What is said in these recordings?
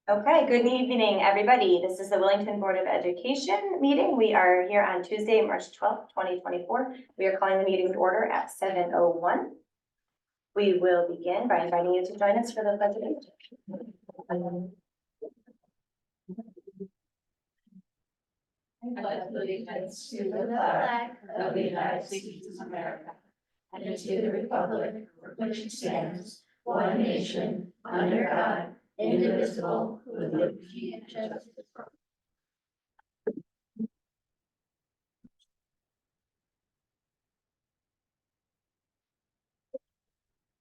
Okay, good evening, everybody. This is the Willington Board of Education meeting. We are here on Tuesday, March 12th, 2024. We are calling the meeting to order at 7:01. We will begin by inviting you to join us for the pledge of allegiance. I pledge allegiance to the flag of the United States of America and to the republic for which it stands, one nation, under God, indivisible, with liberty and justice for all.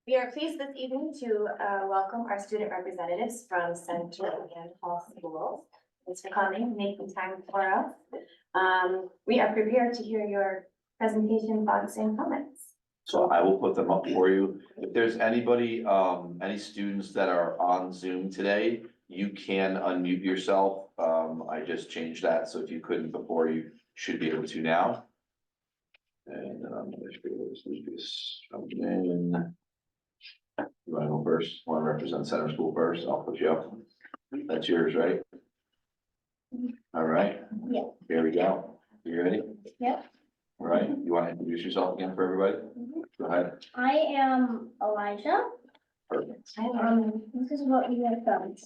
We are pleased this evening to welcome our student representatives from Central and Hall Schools. Thanks for coming, making time for us. We are prepared to hear your presentation, thoughts, and comments. So I will put them up for you. If there's anybody, any students that are on Zoom today, you can unmute yourself. I just changed that, so if you couldn't before, you should be able to now. And then I'm gonna show you this coming in. You wanna go first? Wanna represent Center School first? I'll put you up. That's yours, right? All right. Yeah. Here we go. You ready? Yep. All right. You wanna introduce yourself again for everybody? Go ahead. I am Elijah. Perfect. This is what we have done.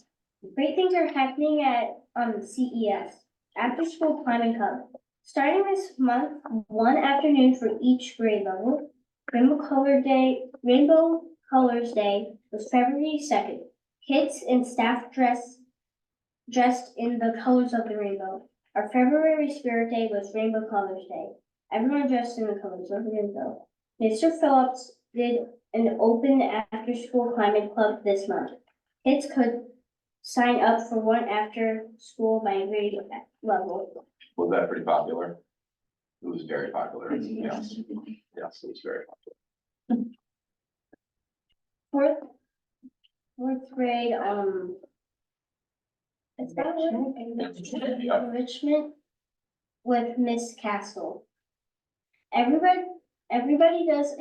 Great things are happening at CES, After School Climbing Club. Starting this month, one afternoon for each grade level. Rainbow Colors Day was February 2nd. Kids and staff dressed in the colors of the rainbow. Our February Spirit Day was Rainbow Colors Day. Everyone dressed in the colors of the rainbow. Mr. Phillips did an open after-school climbing club this month. Kids could sign up for one after school by grade level. Was that pretty popular? It was very popular. Yes. Yes, it was very popular. Fourth grade, it's about enrichment with Miss Castle. Everybody does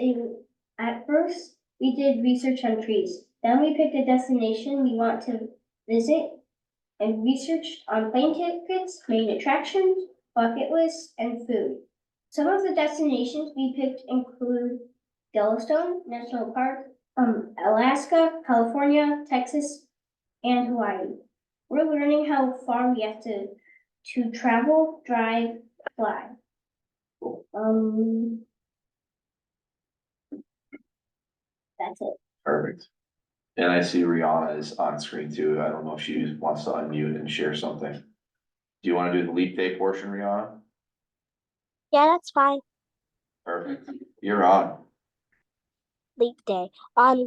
at first, we did research on trees. Then we picked a destination we want to visit and researched on plane tickets, main attractions, bucket lists, and food. Some of the destinations we picked include Yellowstone National Park, Alaska, California, Texas, and Hawaii. We're learning how far we have to travel, drive, fly. That's it. Perfect. And I see Rihanna is on screen too. I don't know if she wants to unmute and share something. Do you want to do the leap day portion, Rihanna? Yeah, that's fine. Perfect. You're on. Leap day. On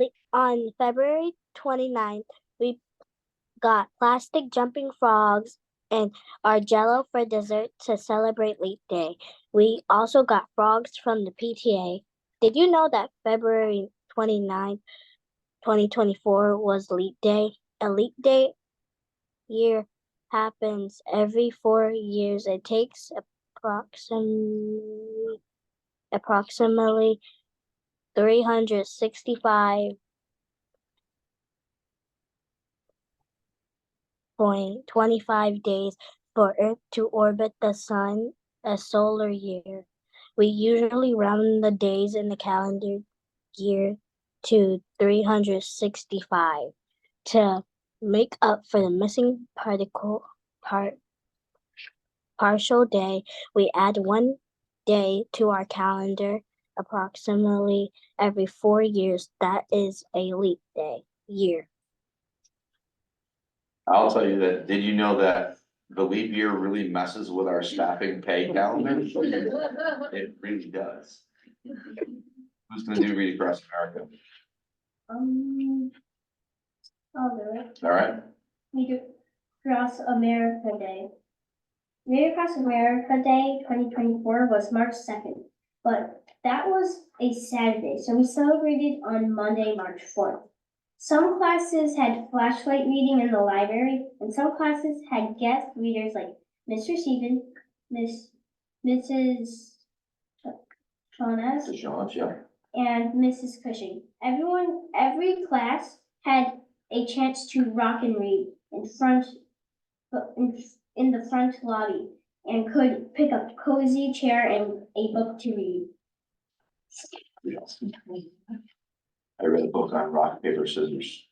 February 29th, we got plastic jumping frogs and our Jello for dessert to celebrate Leap Day. We also got frogs from the PTA. Did you know that February 29th, 2024 was Leap Day? A Leap Day year happens every 4 years. It takes approximately 365.25 days for Earth to orbit the sun a solar year. We usually round the days in the calendar year to 365 to make up for the missing partial day. We add one day to our calendar approximately every 4 years. That is a leap day year. I'll tell you that, did you know that the leap year really messes with our staffing pay calendar? It really does. Who's gonna do Read Across America? I'll do it. All right. Read Across America Day. Read Across America Day 2024 was March 2nd, but that was a Saturday, so we celebrated on Monday, March 4th. Some classes had flashlight reading in the library, and some classes had guest readers like Mr. Stephen, Mrs. Jonas, Yeah. and Mrs. Cushing. Every class had a chance to rock and read in the front lobby and could pick up a cozy chair and a book to read. Yes. I read a book on rock, paper, scissors.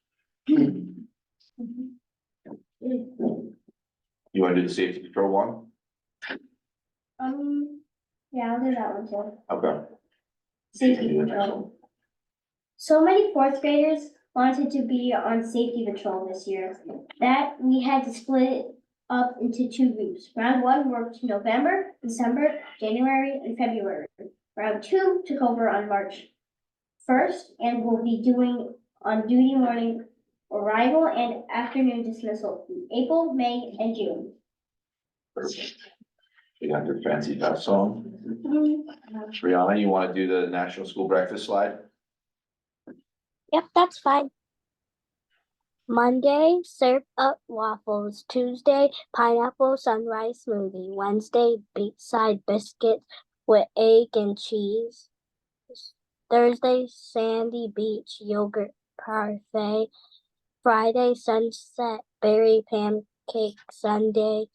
You wanna do the safety patrol one? Yeah, I'll do that one too. Okay. Safety patrol. So many fourth graders wanted to be on safety patrol this year that we had to split up into two groups. Round one worked November, December, January, and February. Round two took over on March 1st and will be doing on duty morning arrival and afternoon dismissal in April, May, and June. Perfect. You got your fancy dress on. Brianna, you wanna do the National School Breakfast slide? Yep, that's fine. Monday, serve up waffles. Tuesday, pineapple sunrise smoothie. Wednesday, beachside biscuits with egg and cheese. Thursday, sandy beach yogurt parfait. Friday, sunset berry pancake. Sunday,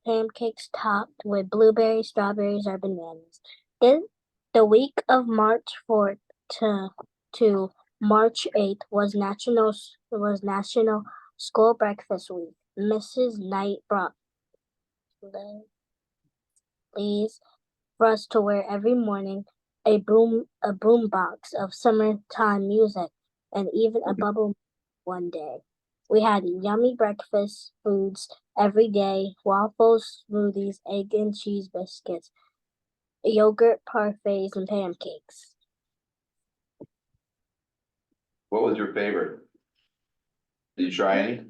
pancakes topped with blueberries, strawberries, or bananas. Then the week of March 4th to March 8th was National School Breakfast Week. Mrs. Knight brought leaves for us to wear every morning, a boom box of summertime music, and even a bubble one day. We had yummy breakfast foods every day: waffles, smoothies, egg and cheese biscuits, yogurt parfaits, and pancakes. What was your favorite? Did you try any?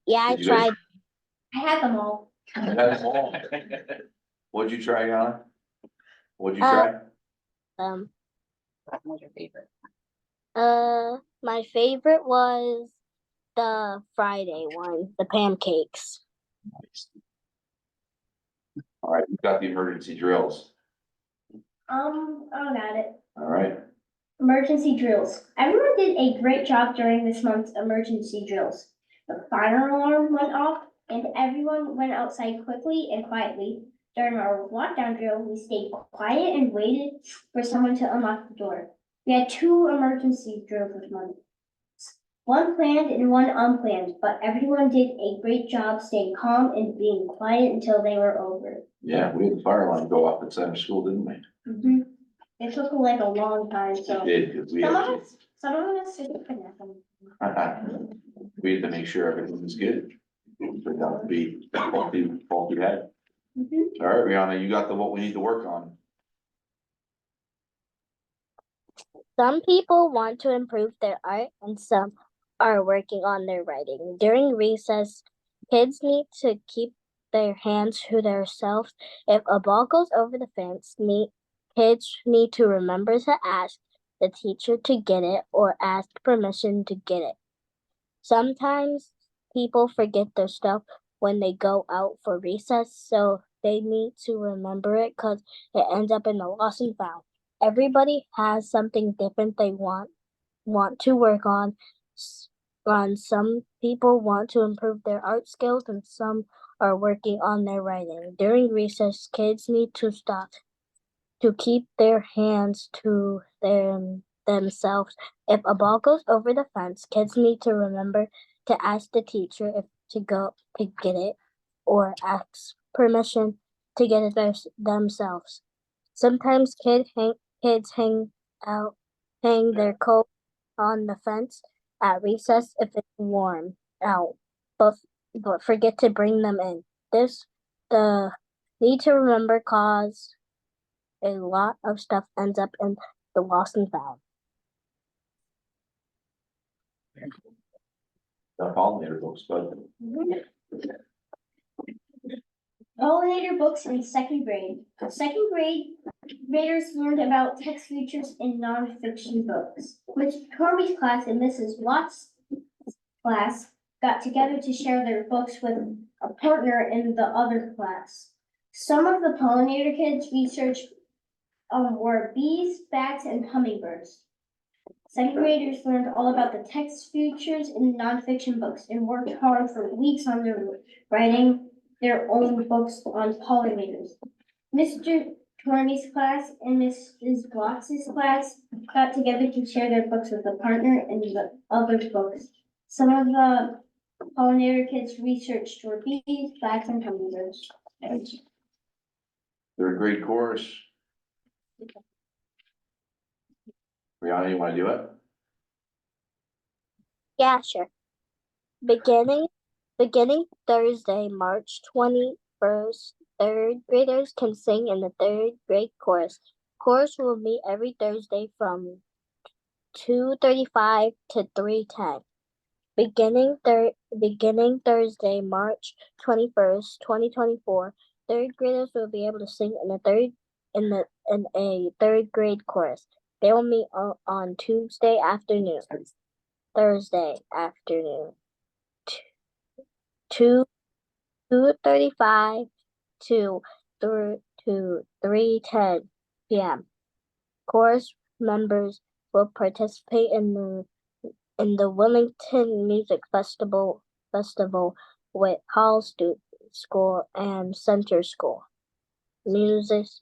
Yeah, I Did you guys- tried. I had them all. What'd you try, Yana? What'd you Uh, try? What was your favorite? My favorite was the Friday one, the pancakes. Nice. All right, you got the emergency drills. I got it. All right, Emergency drills. Everyone did a great job during this month's emergency drills. The fire alarm went off and everyone went outside quickly and quietly. During our lockdown drill, we stayed quiet and waited for someone to unlock the door. We had two emergency drills this month. One planned and one unplanned, but everyone did a great job staying calm and being quiet until they were over. yeah, we had the fire alarm go off at center school, didn't we? It took like a long time, so. It did, because we Some had of us didn't connect them. we had to make sure everything was good. It turned out to be faulty head. All right, Rihanna, you got the what we need to work on. Some people want to improve their art and some are working on their writing. During recess, kids need to keep their hands to themselves. If a ball goes over the fence, kids need to remember to ask the teacher to get it or ask permission to get it. Sometimes people forget their stuff when they go out for recess, so they need to remember it because it ends up in the lost and found. Everybody has something different they want to work on. Some people want to improve their art skills and some are working on their writing. During recess, kids need to stop to keep their hands to themselves. If a ball goes over the fence, kids need to remember to ask the teacher if to go to get it or ask permission to get it themselves. Sometimes kids hang their coat on the fence at recess if it's warm out, but forget to bring them in. The need to remember cause a lot of stuff ends up in the lost and found. The pollinator books, but Pollinator books in second grade. Second graders learned about text features in nonfiction books, which Corby's class and Mrs. Watts' class got together to share their books with a partner in the other class. Some of the pollinator kids researched were bees, bats, and hummingbirds. Second graders learned all about the text features in nonfiction books and worked hard for weeks on writing their own books on pollinators. Mr. Tormey's class and Mrs. Blox's class got together to share their books with a partner and the other books. Some of the pollinator kids researched for bees, bats, and hummingbirds. They're a great course. Brianna, you wanna do it? Yeah, sure. Beginning Thursday, March 21st, third graders can sing in the third grade chorus. Chorus will meet every Thursday from 2:35 to 3:10. Beginning Thursday, March 21st, 2024, third graders will be able to sing in a third grade chorus. They will meet on Thursday afternoon, 2:35 to 3:10 p.m. Chorus members will participate in the Willington Music Festival with Hall School and Center School musicians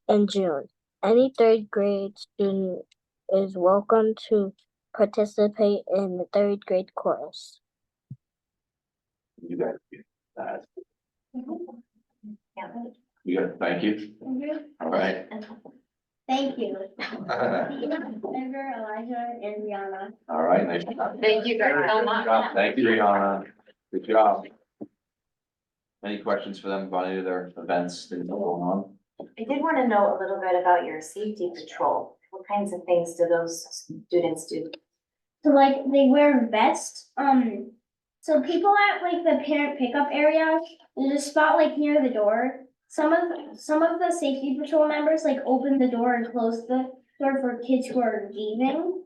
in June. Any third grade student is welcome to participate in the third grade chorus. You got that. Yeah. You got, thank you. All right. Thank you. Edgar, Elijah, and Rihanna. All right, nice job. Thank you very Good much. job. Thank you, Brianna. Good job. Any questions for them about any of their events that are going on? I did want to know a little bit about your safety patrol. What kinds of things do those students do? So like they wear vests. So people at like the parent pickup area, there's a spot like near the door. Some of the safety patrol members like open the door and close the door for kids who are leaving.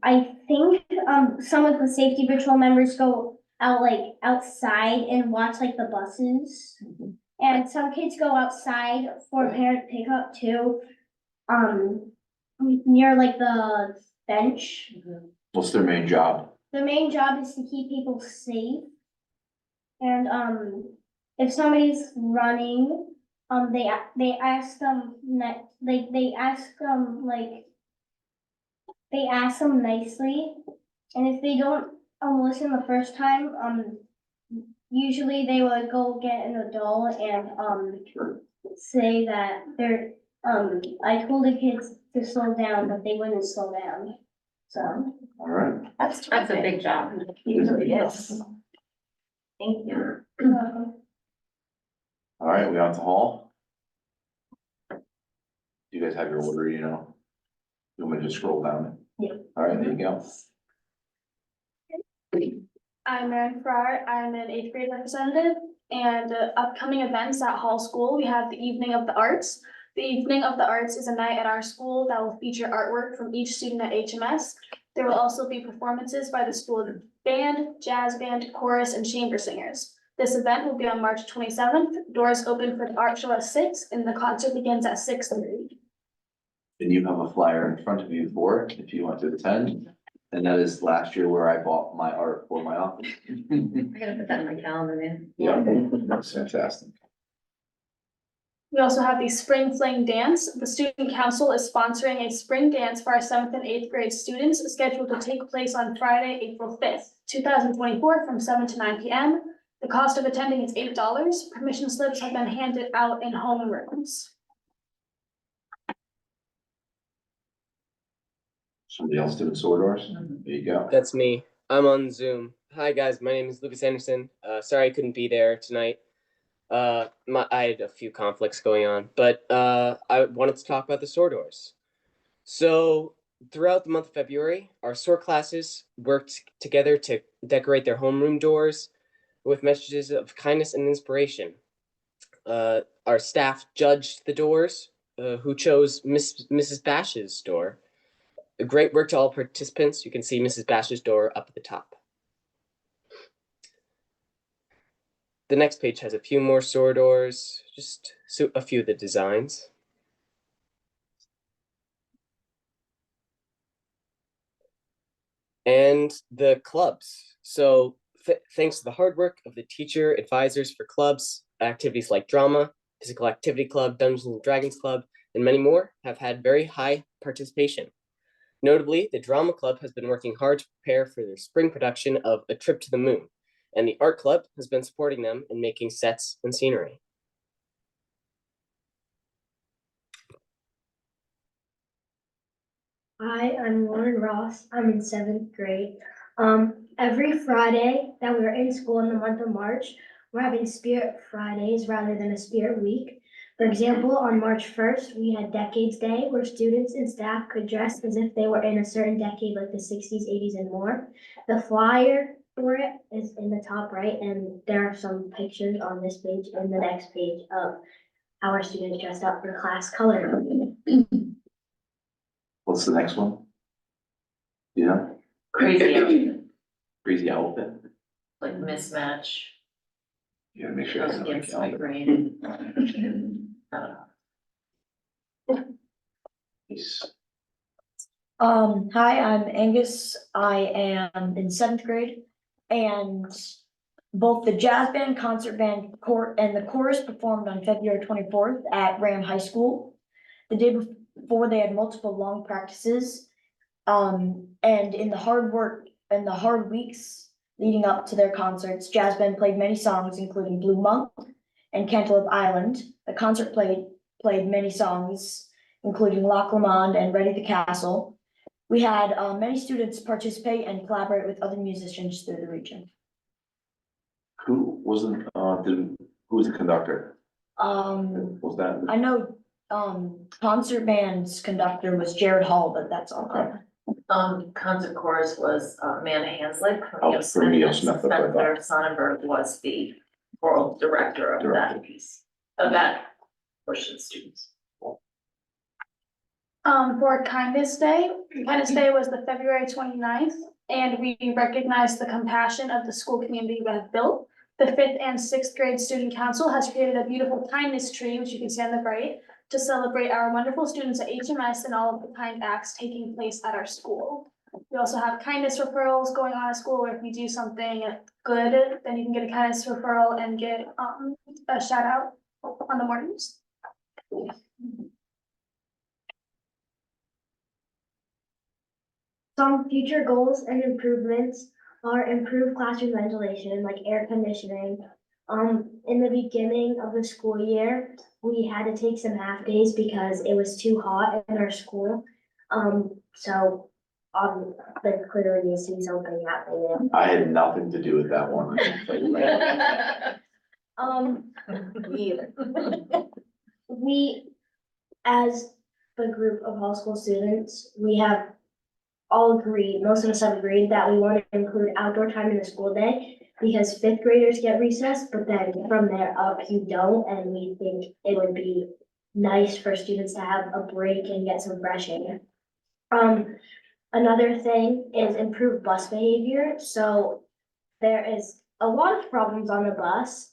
I think some of the safety patrol members go out like outside and watch like the buses. And some kids go outside for parent pickup too. Near like the bench. What's their main job? The main job is to keep people safe. And if somebody's running, they ask them they ask them nicely, and if they don't listen the first time, usually they would go get an adult and say that they're I told the kids to slow down, but they wouldn't slow down. So All right. That's a big job. It really is. Thank you. All right, we on to Hall. You guys have your order, you know? You want me to just scroll down? Yeah. All right, there you go. I'm Erin Farrar. I'm an eighth grade representative, and upcoming events at Hall School, we have the Evening of the Arts. The Evening of the Arts is a night at our school that will feature artwork from each student at HMS. There will also be performances by the school band, jazz band, chorus, and chamber singers. This event will be on March 27th. Doors open for the art show at 6, and the concert begins at 6:30. And you have a flyer in front of you for it, if you want to attend. And that is last year where I bought my art for my office. I gotta put that in my calendar, man. Yeah, that's fantastic. We also have the Spring Fling Dance. The Student Council is sponsoring a spring dance for our 7th and 8th grade students, scheduled to take place on Friday, April 5th, 2024, from 7 to 9 p.m. The cost of attending is $8. Permission slips have been handed out in homerooms. Somebody else doing sword doors? There you go. That's me. I'm on Zoom. Hi guys, my name is Lucas Anderson. Sorry I couldn't be there tonight. I had a few conflicts going on, but I wanted to talk about the SOAR doors. So throughout the month of February, our SOAR classes worked together to decorate their homeroom doors with messages of kindness and inspiration. Our staff judged the doors, who chose Mrs. Bash's door. A great work to all participants. You can see Mrs. Bash's door up at the top. The next page has a few more sorors, just a few of the designs. And the clubs. So thanks to the hard work of the teacher advisors for clubs, activities like drama, physical activity club, Dungeons and Dragons club, and many more have had very high participation. Notably, the drama club has been working hard to prepare for their spring production of A Trip to the Moon, and the art club has been supporting them in making sets and scenery. Hi, I'm Lauren Ross. I'm in 7th grade. Every Friday that we're in school in the month of March, we're having Spirit Fridays rather than a Spirit Week. For example, on March 1st, we had Decades Day where students and staff could dress as if they were in a certain decade like the 60s, 80s, and more. The flyer for it is in the top right, and there are some pictures on this page and the next page of how our students dressed up for class color. What's the next one? Yeah, Crazy outfit, crazy outfit. like mismatch. You gotta make sure it's not Against my calendar. grade. I don't know. Nice. Hi, I'm Angus. I am in 7th grade, and both the jazz band, concert band, and the chorus performed on February 24th at Ram High School. The day before, they had multiple long practices. And in the hard weeks leading up to their concerts, jazz band played many songs, including Blue Monk and Cantaloupe Island. The concert played many songs, including Loch Lomond and Ready the Castle. We had many students participate and collaborate with other musicians through the region. Who wasn't, who was the conductor? Was that? I know concert band's conductor was Jared Hall, but that's all. Concert chorus was Amanda Hanslick from Oh, Neil from Neil Smith. Smith, okay. Spencer Sonnenberg was the choral director of that piece, of that portion of students. For Kindness Day was the February 29th, and we recognize the compassion of the school community we have built. The 5th and 6th grade student council has created a beautiful kindness tree, which you can see on the right, to celebrate our wonderful students at HMS and all of the kind acts taking place at our school. We also have kindness referrals going on at school, where if you do something good, then you can get a kindness referral and get a shout out on the mornings. Some future goals and improvements are improved classroom ventilation, like air conditioning. In the beginning of the school year, we had to take some half days because it was too hot in our school. There clearly needs to be something happening there. I had nothing to do with that one. We, as the group of high school students, we have all agreed, most of us have agreed that we want to include outdoor time in the school day because 5th graders get recess, but then from there up you don't, and we think it would be nice for students to have a break and get some fresh air. Another thing is improved bus behavior. So there is a lot of problems on the bus,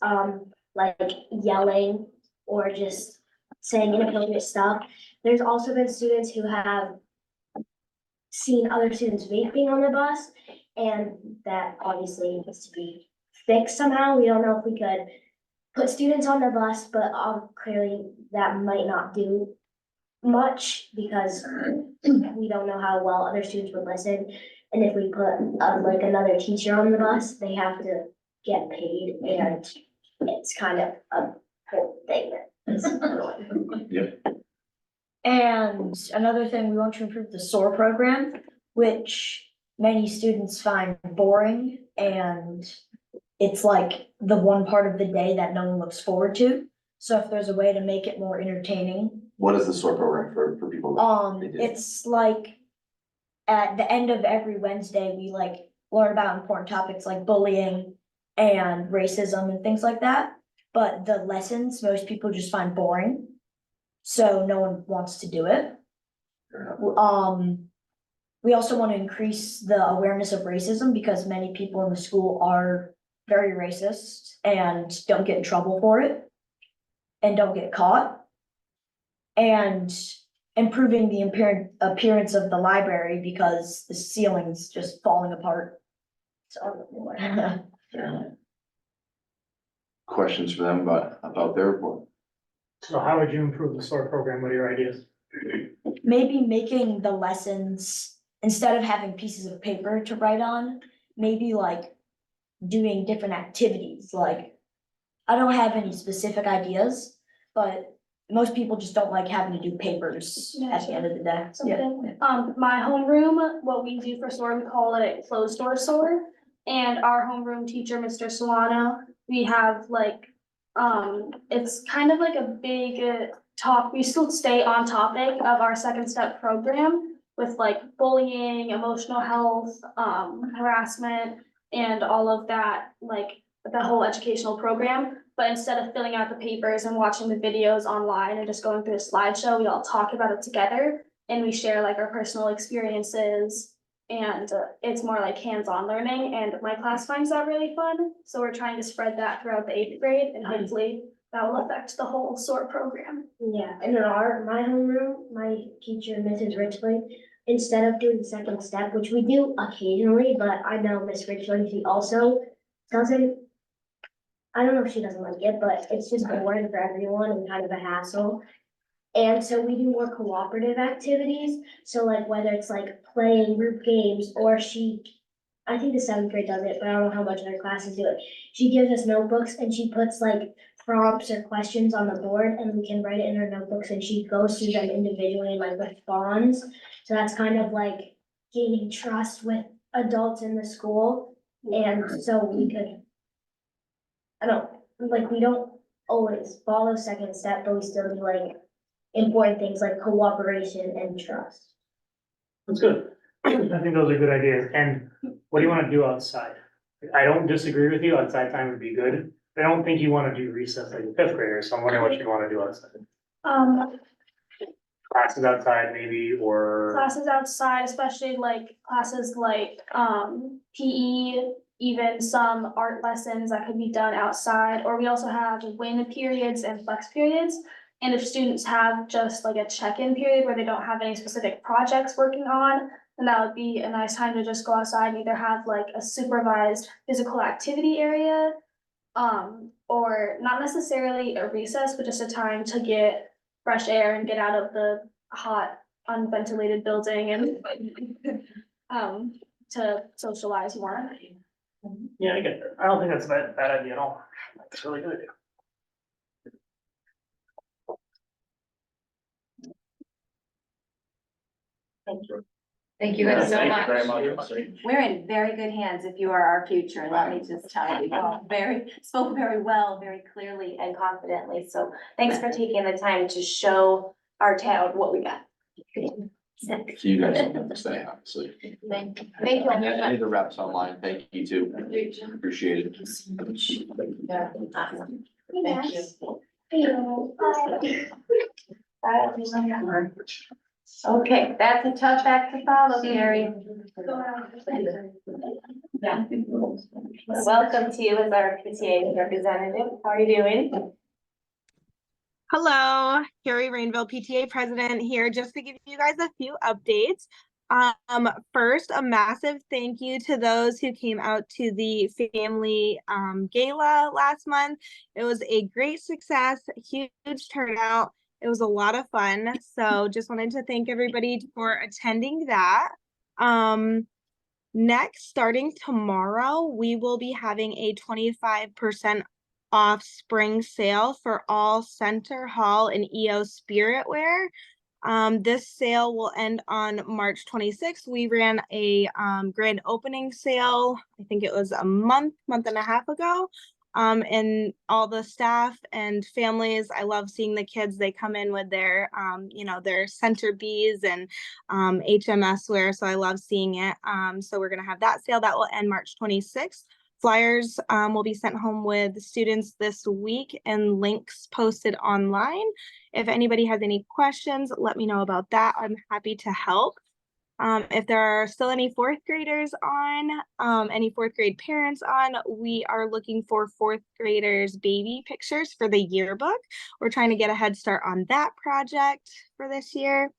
like yelling or just saying inappropriate stuff. There's also been students who have seen other students vaping on the bus, and that obviously needs to be fixed somehow. We don't know if we could put students on the bus, but clearly that might not do much because we don't know how well other students would listen. And if we put like another teacher on the bus, they have to get paid, and it's kind of a whole thing that is annoying. Yep. And another thing, we want to improve the SOAR program, which many students find boring, and it's like the one part of the day that no one looks forward to. So if there's a way to make it more entertaining. What is the SOAR program for people? They did. It's like at the end of every Wednesday, we like learn about important topics like bullying and racism and things like that. But the lessons, most people just find boring. So no one wants to do it. Fair enough. We also want to increase the awareness of racism because many people in the school are very racist and don't get in trouble for it and don't get caught. And improving the appearance of the library because the ceiling's just falling apart. So. Questions for them about their report? So how would you improve the SOAR program? What are your ideas? Maybe making the lessons, instead of having pieces of paper to write on, maybe like doing different activities, like, I don't have any specific ideas, but most people just don't like having to do papers at the end of the day. Something. My homeroom, what we do for SOAR, we call it closed door SOAR. And our homeroom teacher, Mr. Solano, we have like, it's kind of like a big talk. We still stay on topic of our second step program with like bullying, emotional health, harassment, and all of that, like the whole educational program. But instead of filling out the papers and watching the videos online and just going through a slideshow, we all talk about it together and we share like our personal experiences. And it's more like hands-on learning, and my class finds that really fun. So we're trying to spread that throughout the 8th grade, and hopefully that will affect the whole SOAR program. Yeah, and in my homeroom, my teacher, Mrs. Richley, instead of doing second step, which we do occasionally, but I know Miss Richley, she also doesn't, I don't know if she doesn't like it, but it's just boring for everyone and kind of a hassle. And so we do more cooperative activities, so like whether it's like playing group games or I think the 7th grade does it, but I don't know how much other classes do it. She gives us notebooks and she puts like prompts or questions on the board and we can write it in her notebooks and she goes through them individually and like responds. So that's kind of like gaining trust with adults in the school. And so we could, we don't always follow second step, but we still do like important things like cooperation and trust. That's good. I think those are good ideas. And what do you want to do outside? I don't disagree with you. Outside time would be good. I don't think you want to do recess like a 5th grader, so I'm wondering what you want to do outside. Classes outside maybe, or Classes outside, especially like classes like PE, even some art lessons that could be done outside. Or we also have win periods and flex periods. And if students have just like a check-in period where they don't have any specific projects working on, then that would be a nice time to just go outside and either have like a supervised physical activity area, or not necessarily a recess, but just a time to get fresh air and get out of the hot, unventilated building and to socialize more. yeah, I get that. I don't think that's a bad idea at all. That's a really good idea. Thank you. Thank you guys so Thank you much. very much. We're in very good hands if you are our future, let me just tell you. Spoke very well, very clearly and confidently, so thanks for taking the time to show our town what we got. So you guys don't have to stay, obviously. Thank you. And then any of the reps online, thank you too. Appreciate it. Awesome. Okay, that's a tough act to follow, Gary. Welcome to you as our PTA representative. How are you doing? Hello, Carrie Rainville, PTA president here, just to give you guys a few updates. First, a massive thank you to those who came out to the family gala last month. It was a great success, huge turnout. It was a lot of fun. So just wanted to thank everybody for attending that. Next, starting tomorrow, we will be having a 25% off spring sale for all Center Hall and EO Spirit wear. This sale will end on March 26th. We ran a grand opening sale, I think it was a month and a half ago. And all the staff and families, I love seeing the kids. They come in with their, their center bees and HMS wear. So I love seeing it. So we're going to have that sale that will end March 26th. Flyers will be sent home with students this week and links posted online. If anybody has any questions, let me know about that. I'm happy to help. If there are still any fourth graders on, any fourth grade parents on, we are looking for fourth graders' baby pictures for the yearbook. We're trying to get a head start on that project for this year.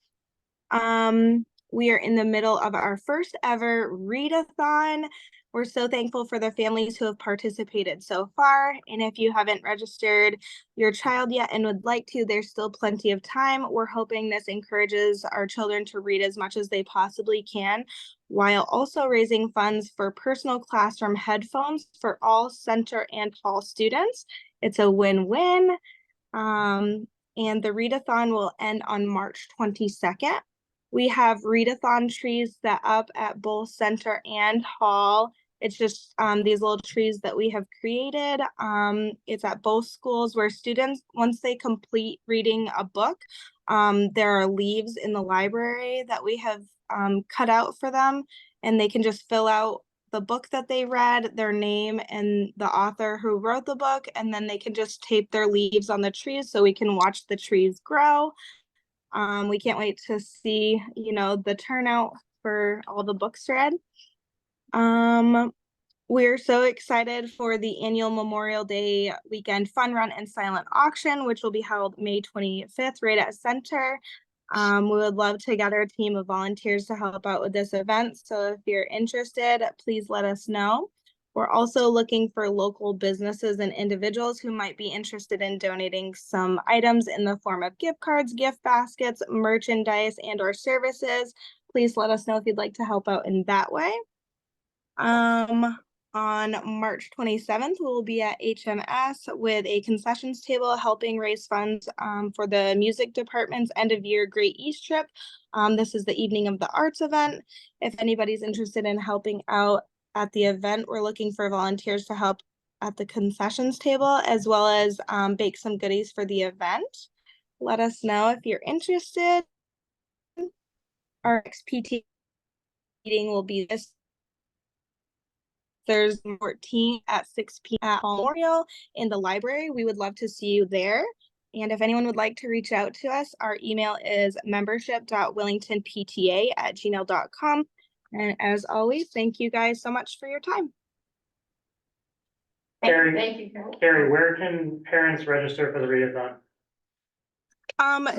We are in the middle of our first ever readathon. We're so thankful for the families who have participated so far. And if you haven't registered your child yet and would like to, there's still plenty of time. We're hoping this encourages our children to read as much as they possibly can, while also raising funds for personal classroom headphones for all center and hall students. It's a win-win. And the readathon will end on March 22nd. We have readathon trees set up at both center and hall. It's just these little trees that we have created. It's at both schools where students, once they complete reading a book, there are leaves in the library that we have cut out for them, and they can just fill out the book that they read, their name and the author who wrote the book, and then they can just tape their leaves on the trees so we can watch the trees grow. We can't wait to see, the turnout for all the books read. We're so excited for the annual Memorial Day weekend fun run and silent auction, which will be held May 25th right at Center. We would love to gather a team of volunteers to help out with this event. So if you're interested, please let us know. We're also looking for local businesses and individuals who might be interested in donating some items in the form of gift cards, gift baskets, merchandise, and/or services. Please let us know if you'd like to help out in that way. On March 27th, we'll be at HMS with a concessions table helping raise funds for the music department's end of year Great East trip. This is the Evening of the Arts event. If anybody's interested in helping out at the event, we're looking for volunteers to help at the concessions table, as well as bake some goodies for the event. Let us know if you're interested. Our next PT meeting will be this Thursday 14th at 6 p.m. at Memorial in the library. We would love to see you there. And if anyone would like to reach out to us, our email is membership.willingtonpta@gmail.com. And as always, thank you guys so much for your time. Carrie, Thank you. Carrie, where can parents register for the readathon?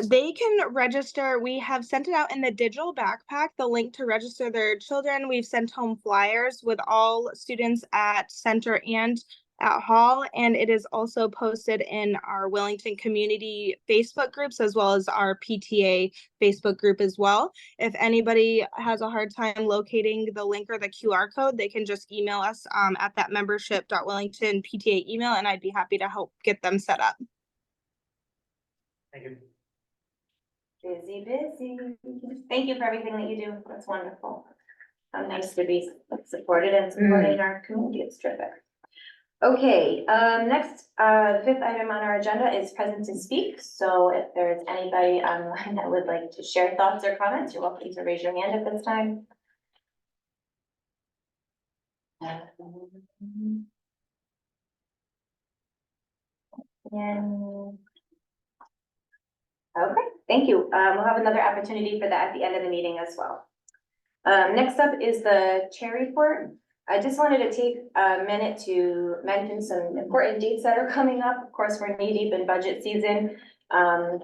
They can register. We have sent it out in the digital backpack, the link to register their children. We've sent home flyers with all students at Center and at Hall, and it is also posted in our Willington community Facebook groups, as well as our PTA Facebook group as well. If anybody has a hard time locating the link or the QR code, they can just email us at that membership.willingtonpta email, and I'd be happy to help get them set up. Thank you. Busy. Thank you for everything that you do. That's wonderful. Nice to be supported and supporting our community. It's terrific. Okay, next, the fifth item on our agenda is present to speak. So if there's anybody online that would like to share thoughts or comments, you're welcome to raise your hand at this time. Okay, thank you. We'll have another opportunity for that at the end of the meeting as well. Next up is the chair report. I just wanted to take a minute to mention some important dates that are coming up. Of course, we're knee deep in budget season. Our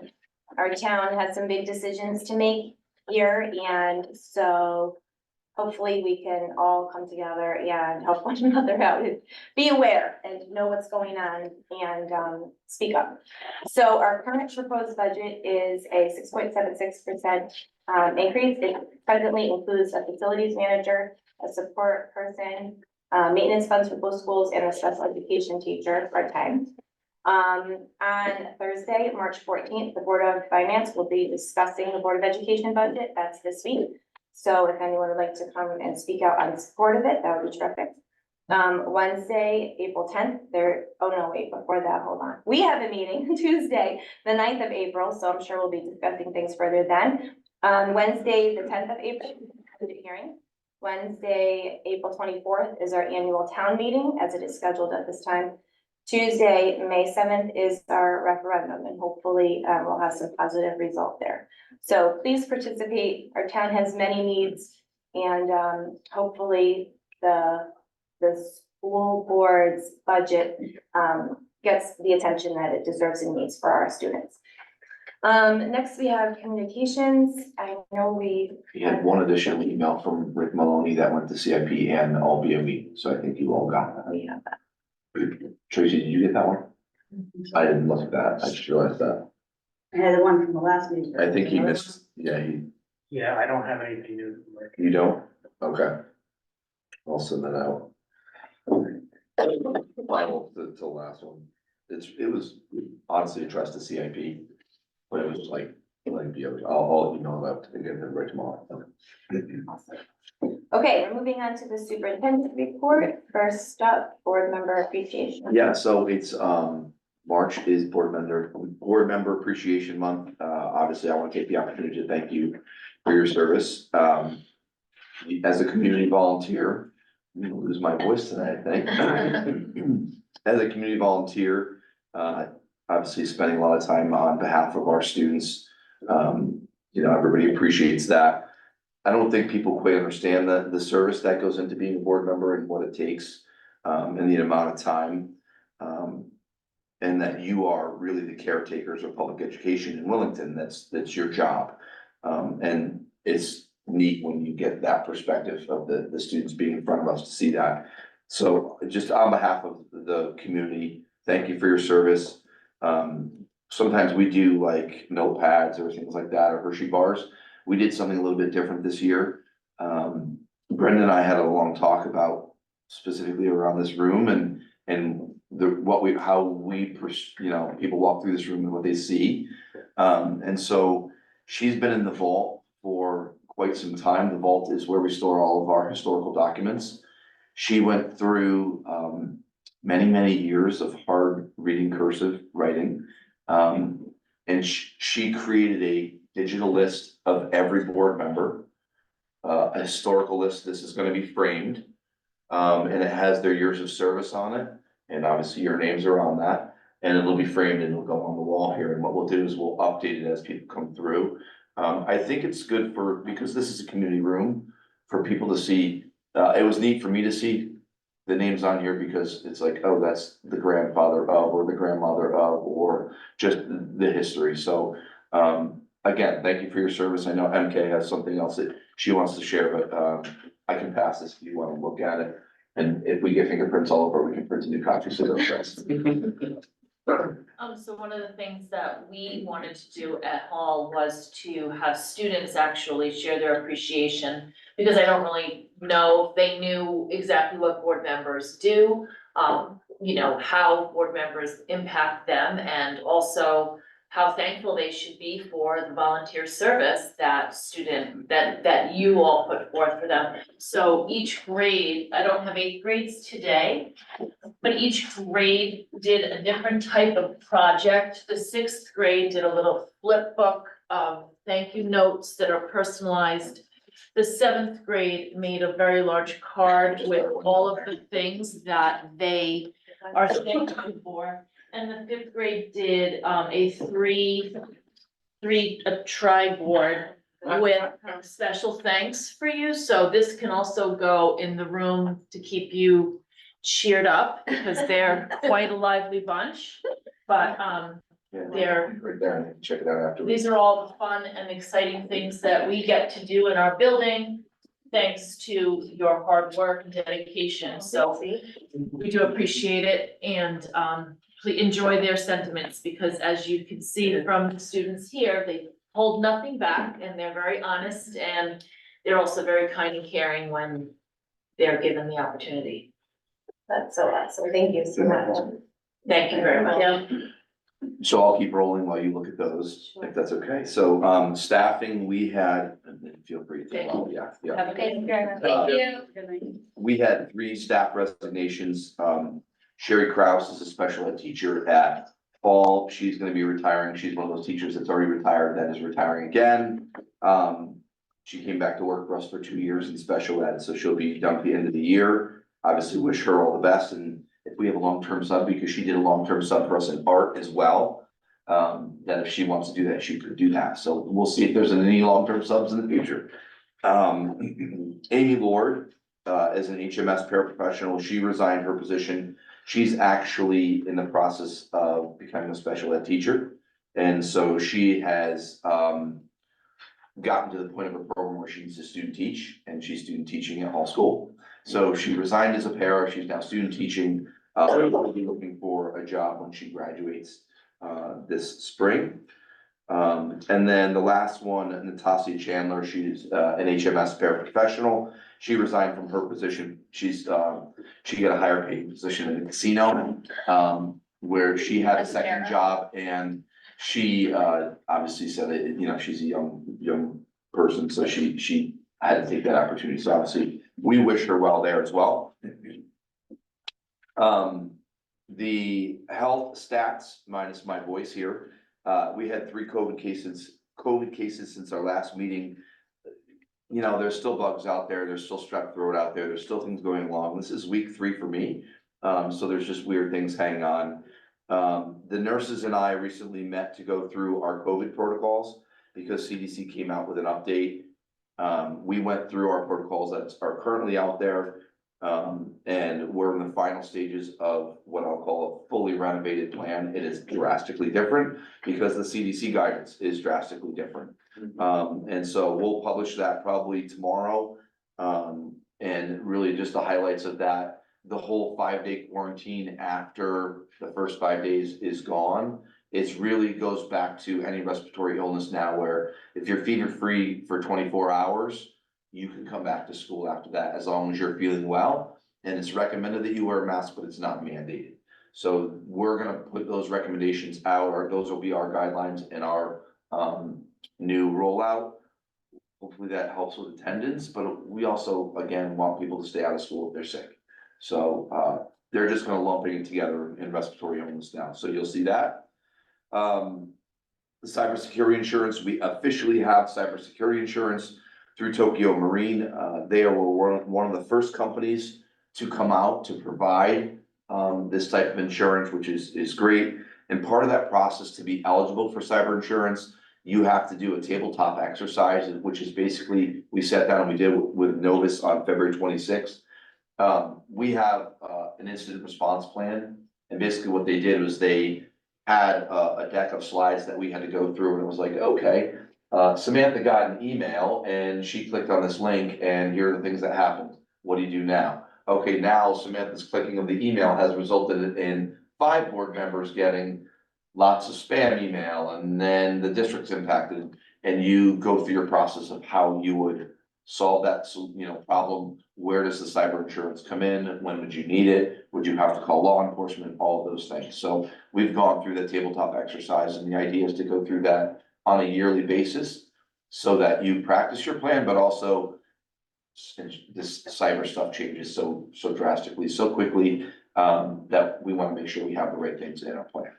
town has some big decisions to make here, and so hopefully we can all come together and help one another out. Be aware and know what's going on and speak up. So our current proposed budget is a 6.76% increase. It presently includes a facilities manager, a support person, maintenance funds for both schools, and a special education teacher part-time. On Thursday, March 14th, the Board of Finance will be discussing the Board of Education budget. That's this week. So if anyone would like to come and speak out on support of it, that would be terrific. Wednesday, April 10th, before that, hold on. We have a meeting Tuesday, the 9th of April, so I'm sure we'll be discussing things further then. Wednesday, the 10th of April, budget hearing. Wednesday, April 24th is our annual town meeting, as it is scheduled at this time. Tuesday, May 7th is our referendum, and hopefully we'll have some positive result there. So please participate. Our town has many needs, and hopefully the school board's budget gets the attention that it deserves and needs for our students. Next we have communications. I know we had one additional email from Rick Maloney that went to CIP and all BOE, so I think you all got that. we have that. Tracy, did you get that one? I didn't look at that, I just realized that. I had the one from the last meeting. I think he missed, yeah, Yeah, I don't have anything new. you don't? Okay. I'll send that out. Final, the last one. It was honestly addressed to CIP, but it was like I'll email it out again right tomorrow. Okay, we're moving on to the superintendent report. First up, board member appreciation. Yeah, so it's, March is board member appreciation month. Obviously, I want to take the opportunity to thank you for your service. As a community volunteer, I'm gonna lose my voice tonight, I think. As a community volunteer, obviously spending a lot of time on behalf of our students. Everybody appreciates that. I don't think people quite understand the service that goes into being a board member and what it takes, and the amount of time. And that you are really the caretakers of public education in Willington. That's your job. And it's neat when you get that perspective of the students being in front of us to see that. So just on behalf of the community, thank you for your service. Sometimes we do like notepads or things like that, or Hershey bars. We did something a little bit different this year. Brendan and I had a long talk about specifically around this room and people walk through this room and what they see. And so she's been in the vault for quite some time. The vault is where we store all of our historical documents. She went through many years of hard reading, cursive writing. And she created a digital list of every board member, a historical list. This is going to be framed, and it has their years of service on it. And obviously your names are on that, and it'll be framed and it'll go on the wall here. And what we'll do is we'll update it as people come through. I think it's good because this is a community room, for people to see. It was neat for me to see the names on here because it's like, oh, that's the grandfather of, or the grandmother of, or just the history. So, again, thank you for your service. I know MK has something else that she wants to share, but, I can pass this if you want to look at it. And if we get fingerprints all over, we can print a new copy, so don't stress. So one of the things that we wanted to do at Hall was to have students actually share their appreciation, because I don't really know if they knew exactly what board members do, how board members impact them, and also how thankful they should be for the volunteer service that you all put forth for them. So each grade, I don't have 8th grades today, but each grade did a different type of project. The 6th grade did a little flip book of thank you notes that are personalized. The 7th grade made a very large card with all of the things that they are thankful for. And the 5th grade did a tri board with special thanks for you. So this can also go in the room to keep you cheered up, because they're quite a lively bunch. But they're right there. Check it out afterwards. these are all the fun and exciting things that we get to do in our building, thanks to your hard work and dedication. So we do appreciate it, and please enjoy their sentiments, because as you can see from the students here, they hold nothing back and they're very honest, and they're also very kind and caring when they're given the opportunity. That's so awesome. Thank you so much. Thank you very much. So I'll keep rolling while you look at those, if that's okay. So, staffing, we had, and feel free to, yeah. Have a good day. Thank you. We had 3 staff resignations. Sherry Kraus is a special ed teacher at Fall. She's gonna be retiring. She's one of those teachers that's already retired, that is retiring again. She came back to work for us for 2 years in special ed, so she'll be done at the end of the year. Obviously wish her all the best, and if we have a long-term sub, because she did a long-term sub for us in art as well. That if she wants to do that, she could do that. So we'll see if there's any long-term subs in the future. Amy Lord, is an HMS paraprofessional. She resigned her position. She's actually in the process of becoming a special ed teacher. And so she has, gotten to the point of a program where she needs to student teach, and she's student teaching at Hall School. So she resigned as a para, she's now student teaching, will be looking for a job when she graduates, this spring. And then the last one, Natasha Chandler, she's, an HMS paraprofessional. She resigned from her position. She's, she got a higher paid position in the casino, where she had a second job, and she, obviously said that, you know, she's a young person, so she had to take that opportunity. So obviously, we wish her well there as well. The health stats, minus my voice here, we had 3 COVID cases since our last meeting. You know, there's still bugs out there, there's still strep throat out there, there's still things going along. This is week 3 for me. So there's just weird things hanging on. The nurses and I recently met to go through our COVID protocols, because CDC came out with an update. We went through our protocols that are currently out there. And we're in the final stages of what I'll call a fully renovated plan. It is drastically different because the CDC guidance is drastically different. And so we'll publish that probably tomorrow. And really just the highlights of that. The whole 5-day quarantine after the first 5 days is gone. It's really goes back to any respiratory illness now, where if you're fever free for 24 hours, you can come back to school after that, as long as you're feeling well. And it's recommended that you wear a mask, but it's not mandated. So we're gonna put those recommendations out, or those will be our guidelines in our new rollout. Hopefully that helps with attendance, but we also, again, want people to stay out of school if they're sick. So they're just gonna lumping it together in respiratory illness now. So you'll see that. The cybersecurity insurance, we officially have cybersecurity insurance through Tokyo Marine. They are one of the first companies to come out to provide this type of insurance, which is great. And part of that process, to be eligible for cyber insurance, you have to do a tabletop exercise, which is basically, we sat down and we did with Novus on February 26th. We have an incident response plan, and basically what they did was they had a deck of slides that we had to go through, and it was like, okay, Samantha got an email and she clicked on this link, and here are the things that happened. What do you do now? Okay, now Samantha's clicking of the email has resulted in 5 board members getting lots of spam email, and then the district's impacted, and you go through your process of how you would solve that, problem. Where does the cyber insurance come in? When would you need it? Would you have to call law enforcement? All of those things. So we've gone through the tabletop exercise, and the idea is to go through that on a yearly basis so that you practice your plan, but also this cyber stuff changes so drastically, so quickly, that we want to make sure we have the right things in our plan.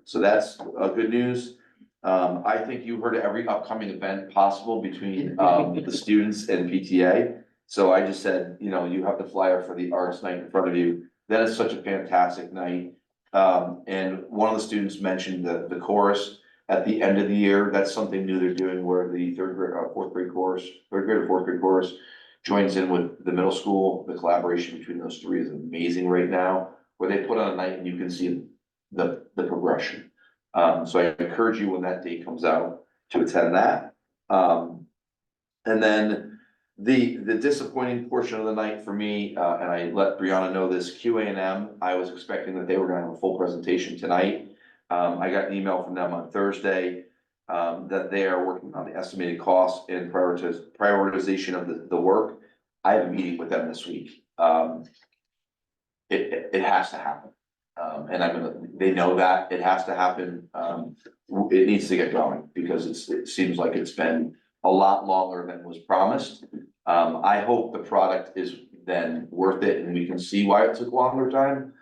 So that's good news. I think you heard of every upcoming event possible between the students and PTA. So I just said, you have the flyer for the arts night in front of you. That is such a fantastic night. And one of the students mentioned the chorus at the end of the year. That's something new they're doing, where the third grade or fourth grade chorus joins in with the middle school. The collaboration between those 3 is amazing right now, where they put on a night and you can see the progression. So I encourage you when that date comes out to attend that. And then the disappointing portion of the night for me, and I let Brianna know this, QA&M, I was expecting that they were gonna have a full presentation tonight. I got an email from them on Thursday, that they are working on the estimated costs and prioritization of the work. I have a meeting with them this week. It has to happen. And they know that it has to happen. It needs to get going, because it seems like it's been a lot longer than was promised. I hope the product is then worth it and we can see why it took longer time.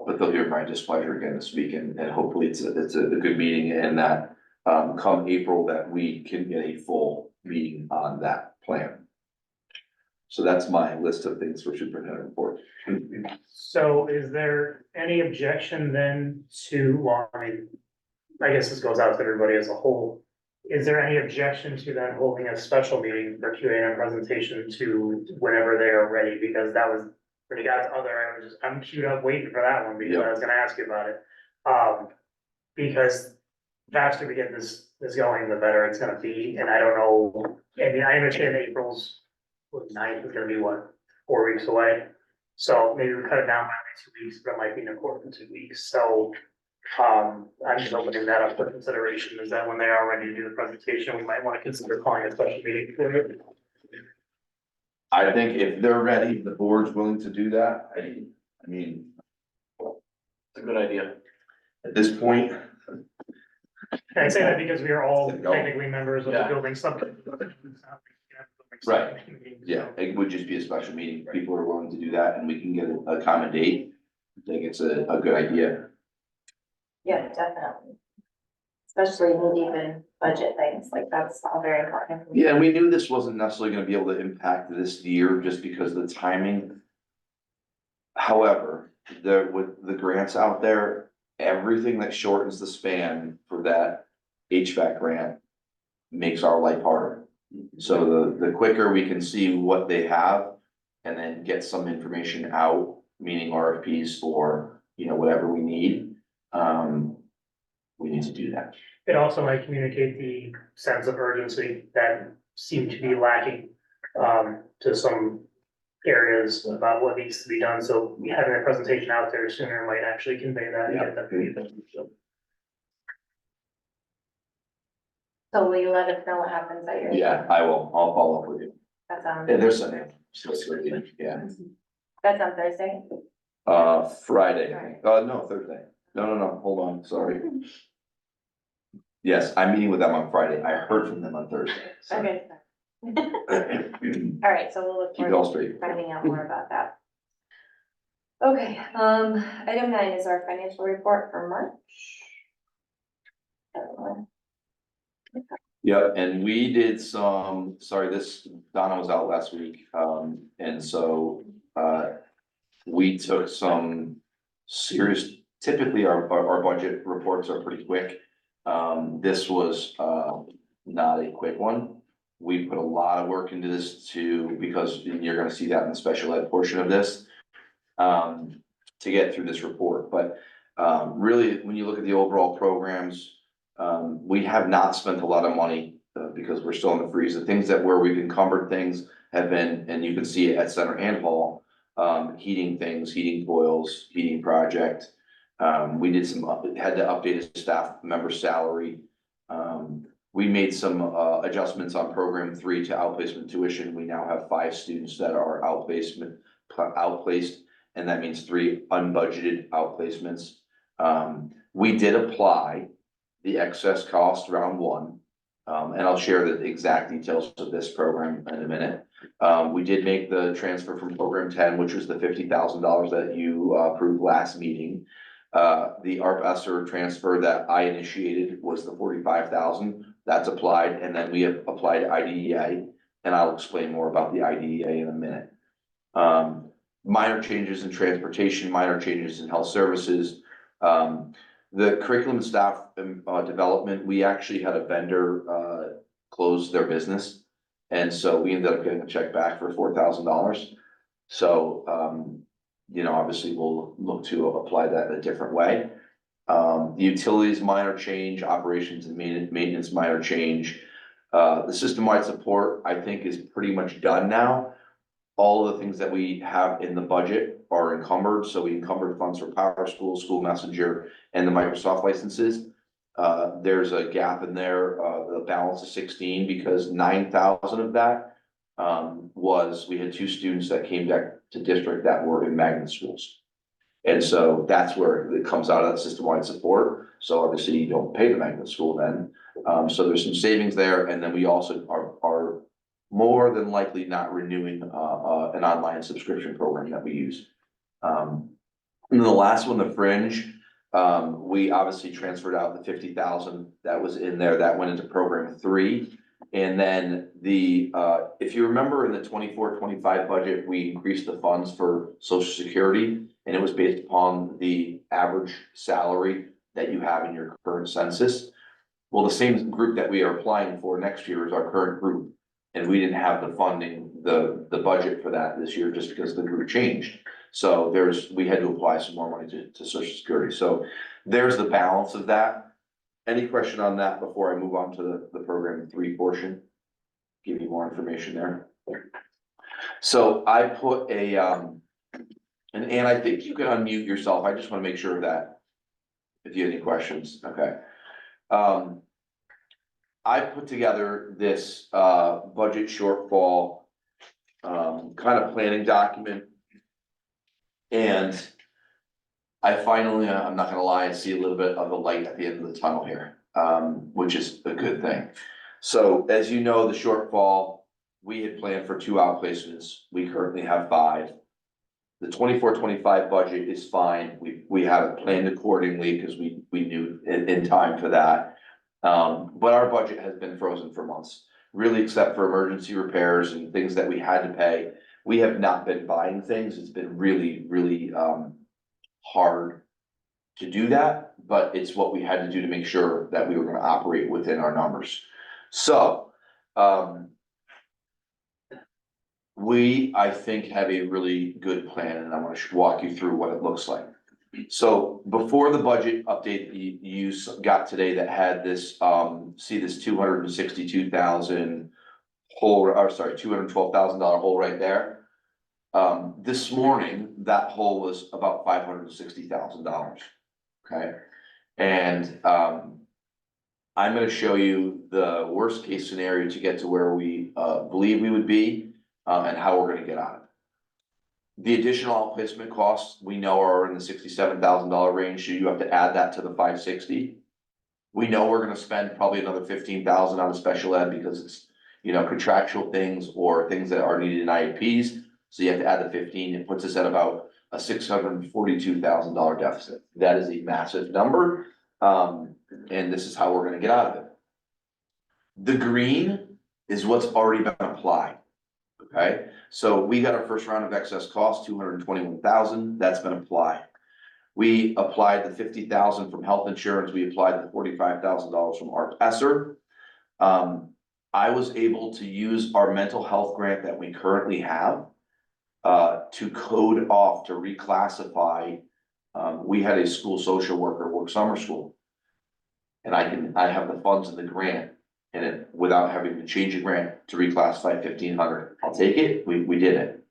But they'll hear my displeasure again this week, and hopefully it's a good meeting, and that come April that we can get a full meeting on that plan. So that's my list of things for superintendent report. So is there any objection then to, well, I guess this goes out to everybody as a whole. Is there any objection to then holding a special meeting for Q&A presentation to whenever they are ready? Because that was, when you got to other, I'm queued up waiting for that one because I was gonna ask you about it. Because faster we get this going, the better it's gonna be, and I don't know, I mean, I understand April's, ninth is gonna be what, 4 weeks away? So maybe we cut it down by 2 weeks, but it might be in a quarter to 2 weeks, so. I'm just opening that up for consideration, is that when they are ready to do the presentation, we might wanna consider calling a special meeting for it. I think if they're ready, the board's willing to do that, I mean. It's a good idea. At this point. And I say that because we are all Let's go. technically members of the Yeah. building subcommittee. Right. Yeah, it would just be a special meeting, people are willing to do that, and we can get a common date. I think it's a good idea. Yeah, definitely. Especially need even budget things, like that's all very important. Yeah, and we knew this wasn't necessarily gonna be able to impact this year just because of the timing. However, with the grants out there, everything that shortens the span for that HVAC grant makes our life harder. So the quicker we can see what they have and then get some information out, meaning RFPs for, whatever we need. We need to do that. It also might communicate the sense of urgency that seemed to be lacking, to some areas about what needs to be done, so having a presentation out there sooner might actually convey that and get that to people. So will you let us know what happens at your? Yeah, I'll follow up with you. That's on. Yeah, there's Sunday, yeah, That's on Thursday? Friday, no, Thursday, no, hold on, sorry. Yes, I'm meeting with them on Friday, I heard from them on Thursday. so. Okay. All right, so we'll look Keep it all forward to straight. finding out more about that. Okay, item 9 is our financial report for March. Yep, and we did Donna was out last week, and so, we took some serious, typically our budget reports are pretty quick. This was, not a quick one. We put a lot of work into this because you're gonna see that in the special ed portion of this, to get through this report, but, really, when you look at the overall programs, we have not spent a lot of money, because we're still in the freeze. The things where we've encumbered things have been, and you can see it at Center and Hall, heating things, heating coils, heating project. We did had to update a staff member salary. We made some adjustments on program 3 to outplacement tuition. We now have 5 students that are outplaced, and that means 3 unbudgeted outplacements. We did apply the excess cost round 1, and I'll share the exact details of this program in a minute. We did make the transfer from program 10, which was the $50,000 that you approved last meeting. The ARP ESSER transfer that I initiated was the $45,000. That's applied, and then we have applied IDEA, and I'll explain more about the IDEA in a minute. Minor changes in transportation, minor changes in health services. The curriculum staff development, we actually had a vendor close their business. And so we ended up getting a check back for $4,000. So, obviously we'll look to apply that in a different way. The utilities minor change, operations and maintenance minor change. The system-wide support, I think, is pretty much done now. All of the things that we have in the budget are encumbered, so we encumbered funds for Power School, School Messenger, and the Microsoft licenses. There's a gap in there, the balance of 16, because 9,000 of that we had 2 students that came back to district that were in magnet schools. And so that's where it comes out of that system-wide support. So obviously you don't pay the magnet school then. So there's some savings there, and then we also are more than likely not renewing an online subscription program that we use. And then the last one, the fringe, we obviously transferred out the $50,000 that was in there, that went into program 3. And then if you remember in the 24-25 budget, we increased the funds for social security. And it was based upon the average salary that you have in your current census. Well, the same group that we are applying for next year is our current group. And we didn't have the funding, the budget for that this year just because the group changed. So we had to apply some more money to social security. So there's the balance of that. Any question on that before I move on to the program 3 portion? Give you more information there. So I put and I think you can unmute yourself. I just want to make sure of that. If you have any questions, okay. I put together this budget shortfall kind of planning document. And I finally, I'm not gonna lie, I see a little bit of the light at the end of the tunnel here, which is a good thing. So as you know, the shortfall, we had planned for 2 outplacements. We currently have 5. The 24-25 budget is fine. We have it planned accordingly because we knew in time for that. But our budget has been frozen for months, really, except for emergency repairs and things that we had to pay. We have not been buying things. It's been really, really hard to do that, but it's what we had to do to make sure that we were going to operate within our numbers. So I think, have a really good plan, and I'm going to walk you through what it looks like. So before the budget update that you got today that had this, see this $262,000 hole, or sorry, $212,000 hole right there. This morning, that hole was about $560,000. Okay, and I'm going to show you the worst case scenario to get to where we believe we would be, and how we're going to get out of it. The additional outplacement costs we know are in the $67,000 range, so you have to add that to the $560,000. We know we're going to spend probably another $15,000 on special ed because it's, contractual things or things that are needed in IEPs. So you have to add the 15. It puts us at about a $642,000 deficit. That is a massive number, and this is how we're going to get out of it. The green is what's already been applied. Okay, so we got our first round of excess costs, $221,000. That's been applied. We applied the $50,000 from health insurance. We applied the $45,000 from ARP ESSER. I was able to use our mental health grant that we currently have to code off, to reclassify. We had a school social worker work summer school. And I have the funds in the grant in it without having to change a grant to reclassify 1,500. I'll take it. We did it.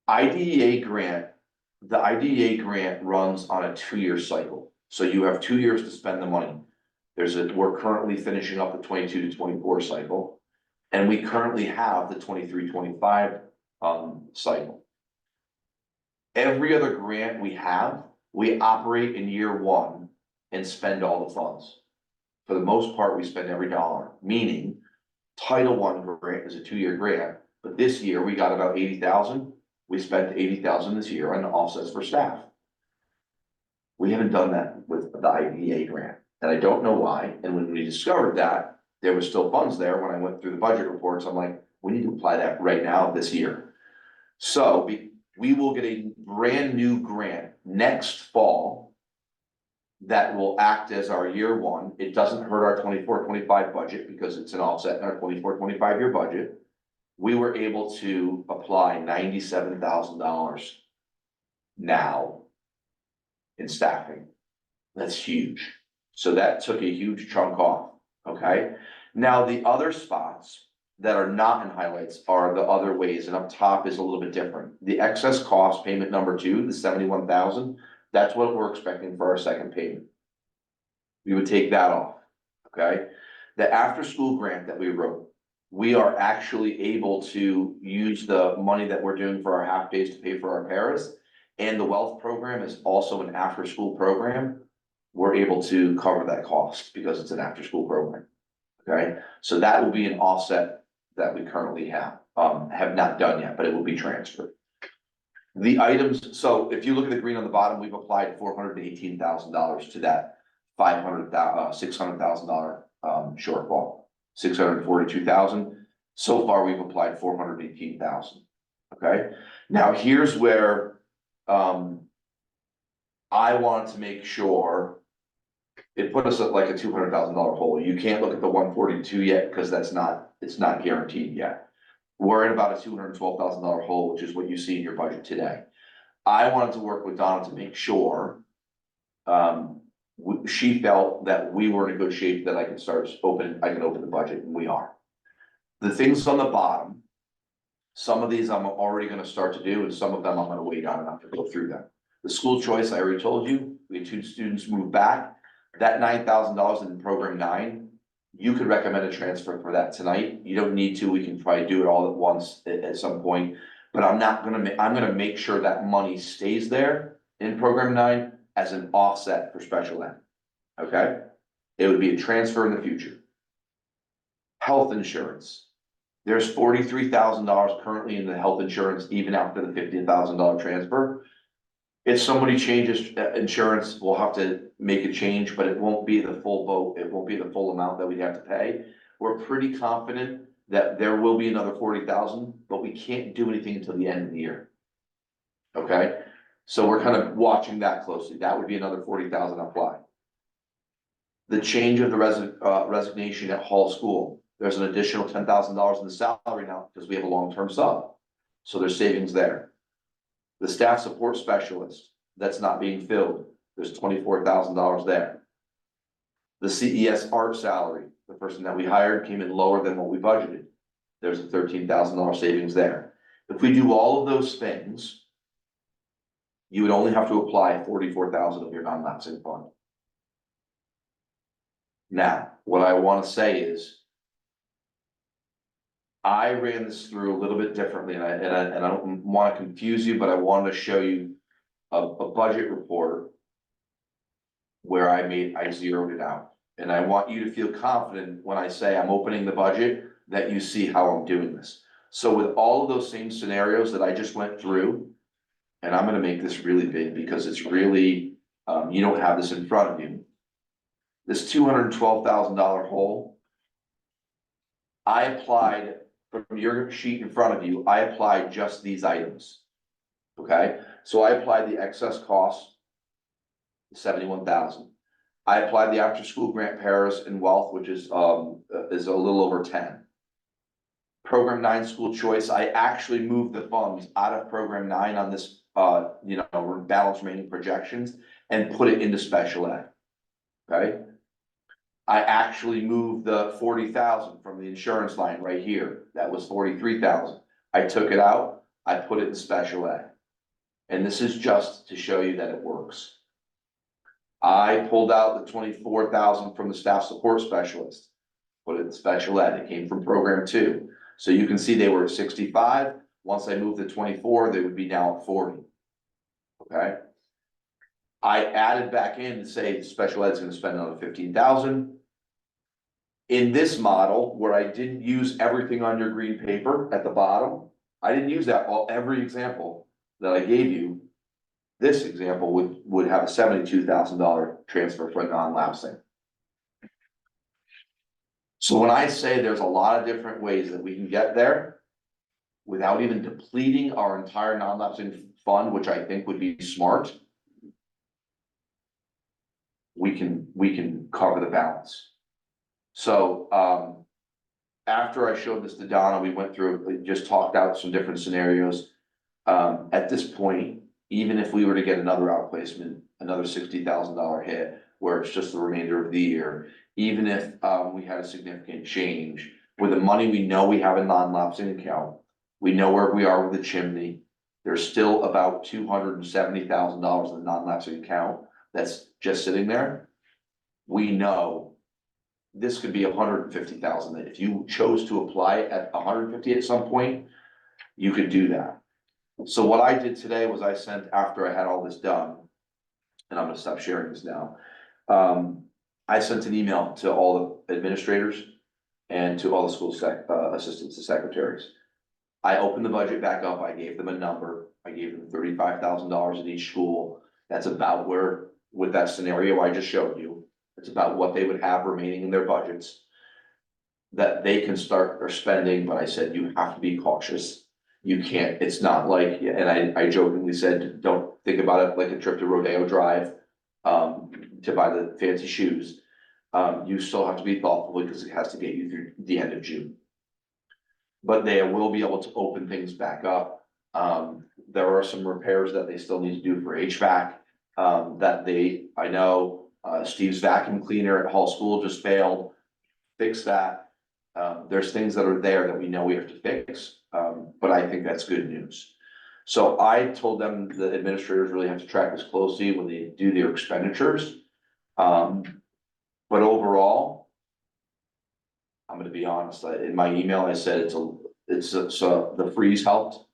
IDEA grant, the IDEA grant runs on a 2-year cycle. So you have 2 years to spend the money. We're currently finishing up the 22-24 cycle. And we currently have the 23-25 cycle. Every other grant we have, we operate in year 1 and spend all the funds. For the most part, we spend every dollar, meaning Title I grant is a 2-year grant, but this year we got about 80,000. We spent 80,000 this year on offsets for staff. We haven't done that with the IDEA grant, and I don't know why. And when we discovered that, there was still funds there. When I went through the budget reports, I'm like, we need to apply that right now this year. So we will get a brand new grant next fall that will act as our year 1. It doesn't hurt our 24-25 budget because it's an offset in our 24-25 year budget. We were able to apply $97,000 now in staffing. That's huge. So that took a huge chunk off, okay? Now the other spots that are not in highlights are the other ways, and up top is a little bit different. The excess cost payment number 2, the $71,000, that's what we're expecting for our second payment. We would take that off, okay? The after-school grant that we wrote, we are actually able to use the money that we're doing for our half days to pay for our paras, and the wealth program is also an after-school program. We're able to cover that cost because it's an after-school program, okay? So that will be an offset that we currently have not done yet, but it will be transferred. The items, so if you look at the green on the bottom, we've applied $418,000 to that $600,000 shortfall. 642,000. So far, we've applied 418,000. Okay, now here's where, I wanted to make sure it put us at like a $200,000 hole. You can't look at the 142 yet, because it's not guaranteed yet. We're at about a $212,000 hole, which is what you see in your budget today. I wanted to work with Donna to make sure, she felt that we were in a good shape, that I can open the budget, and we are. The things on the bottom, some of these I'm already gonna start to do, and some of them I'm gonna wait on enough to go through them. The school choice, I already told you, we had 2 students move back. That $9,000 in program 9, you could recommend a transfer for that tonight. You don't need to, we can probably do it all at once at some point. But I'm gonna make sure that money stays there in program 9 as an offset for special ed. Okay? It would be a transfer in the future. Health insurance. There's $43,000 currently in the health insurance, even after the $50,000 transfer. If somebody changes insurance, we'll have to make a change, but it won't be the full vote. It won't be the full amount that we'd have to pay. We're pretty confident that there will be another 40,000, but we can't do anything until the end of the year. Okay, so we're kind of watching that closely. That would be another 40,000 apply. The change of the resignation at Hall School, there's an additional $10,000 in the salary now because we have a long-term sub. So there's savings there. The staff support specialist, that's not being filled, there's $24,000 there. The CES art salary, the person that we hired came in lower than what we budgeted. There's a $13,000 savings there. If we do all of those things, you would only have to apply 44,000 of your non-lapsing fund. Now, what I want to say is, I ran this through a little bit differently, and I don't want to confuse you, but I wanted to show you a budget report where I zeroed it out. And I want you to feel confident when I say I'm opening the budget, that you see how I'm doing this. So with all of those same scenarios that I just went through, and I'm gonna make this really big because it's really, you don't have this in front of you. This $212,000 hole, I applied, from your sheet in front of you, I applied just these items. Okay, so I applied the excess cost, 71,000. I applied the after-school grant Paris and wealth, which is a little over 10. Program 9 school choice, I actually moved the funds out of program 9 on this, balance remaining projections and put it into special ed. Okay. I actually moved the 40,000 from the insurance line right here. That was 43,000. I took it out, I put it in special ed. And this is just to show you that it works. I pulled out the 24,000 from the staff support specialist, put it in special ed. It came from program 2. So you can see they were at 65. Once I moved to 24, they would be now at 40. Okay. I added back in to say special ed's gonna spend another 15,000. In this model, where I didn't use everything on your green paper at the bottom, I didn't use that every example that I gave you. This example would have a $72,000 transfer for non-lapsing. So when I say there's a lot of different ways that we can get there without even depleting our entire non-lapsing fund, which I think would be smart, we can cover the balance. So after I showed this to Donna, we went through, just talked out some different scenarios. At this point, even if we were to get another outplacement, another $60,000 hit, where it's just the remainder of the year, even if we had a significant change, with the money we know we have in non-lapsing account, we know where we are with the chimney, there's still about $270,000 in the non-lapsing account that's just sitting there. We know this could be 150,000, that if you chose to apply it at 150 at some point, you could do that. So what I did today was I sent, after I had all this done, and I'm gonna stop sharing this now. I sent an email to all the administrators and to all the school assistants and secretaries. I opened the budget back up, I gave them a number, I gave them $35,000 in each school. That's about where, with that scenario I just showed you, it's about what they would have remaining in their budgets. that they can start their spending, but I said, you have to be cautious. You can't, it's not like, and I jokingly said, don't think about it like a trip to Rodeo Drive, to buy the fancy shoes. You still have to be thoughtful because it has to get you through the end of June. But they will be able to open things back up. There are some repairs that they still need to do for HVAC, I know, Steve's vacuum cleaner at Hall School just failed, fix that. There's things that are there that we know we have to fix, but I think that's good news. So I told them the administrators really have to track this closely when they do their expenditures. But overall, I'm gonna be honest, in my email, I said so the freeze helped.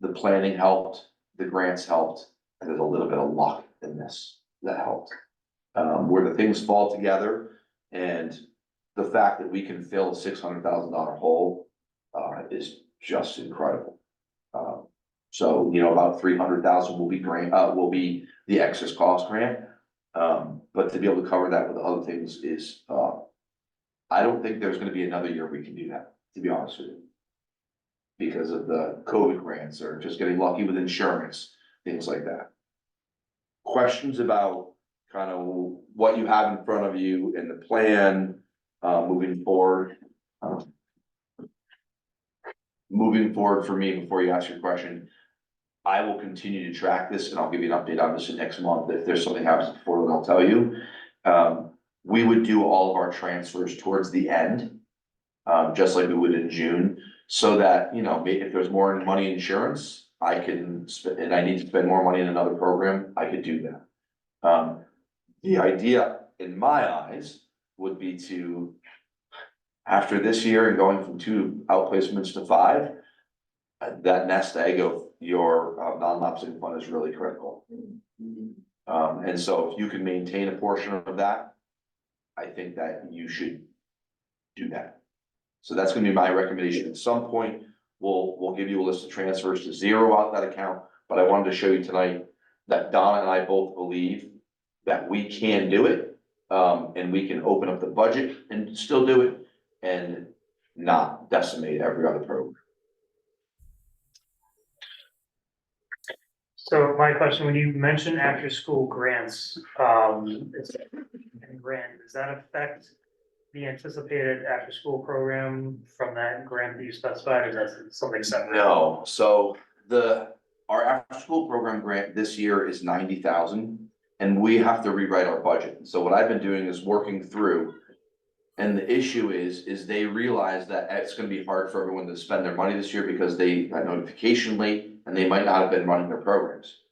The planning helped, the grants helped, and there's a little bit of luck in this that helped. Where the things fall together and the fact that we can fill a $600,000 hole, is just incredible. So, about 300,000 will be the excess cost grant. But to be able to cover that with other things is, I don't think there's gonna be another year we can do that, to be honest with you. Because of the COVID grants or just getting lucky with insurance, things like that. Questions about kind of what you have in front of you and the plan, moving forward? Moving forward for me, before you ask your question, I will continue to track this and I'll give you an update on this next month. If there's something happens before, then I'll tell you. We would do all of our transfers towards the end, just like we would in June, so that, maybe if there's more money in insurance, I can spend, and I need to spend more money in another program, I could do that. The idea, in my eyes, would be to, after this year and going from 2 outplacements to 5, that nest egg of your non-lapsing fund is really critical. And so if you can maintain a portion of that, I think that you should do that. So that's gonna be my recommendation. At some point, we'll give you a list of transfers to zero out that account, but I wanted to show you tonight that Donna and I both believe that we can do it. And we can open up the budget and still do it and not decimate every other program. So my question, when you mention after school grants, does that affect the anticipated after school program from that grant that you specified, or is that something separate? No, so our after school program grant this year is 90,000 and we have to rewrite our budget. So what I've been doing is working through. And the issue is they realize that it's gonna be hard for everyone to spend their money this year because they got notification late and they might not have been running their programs.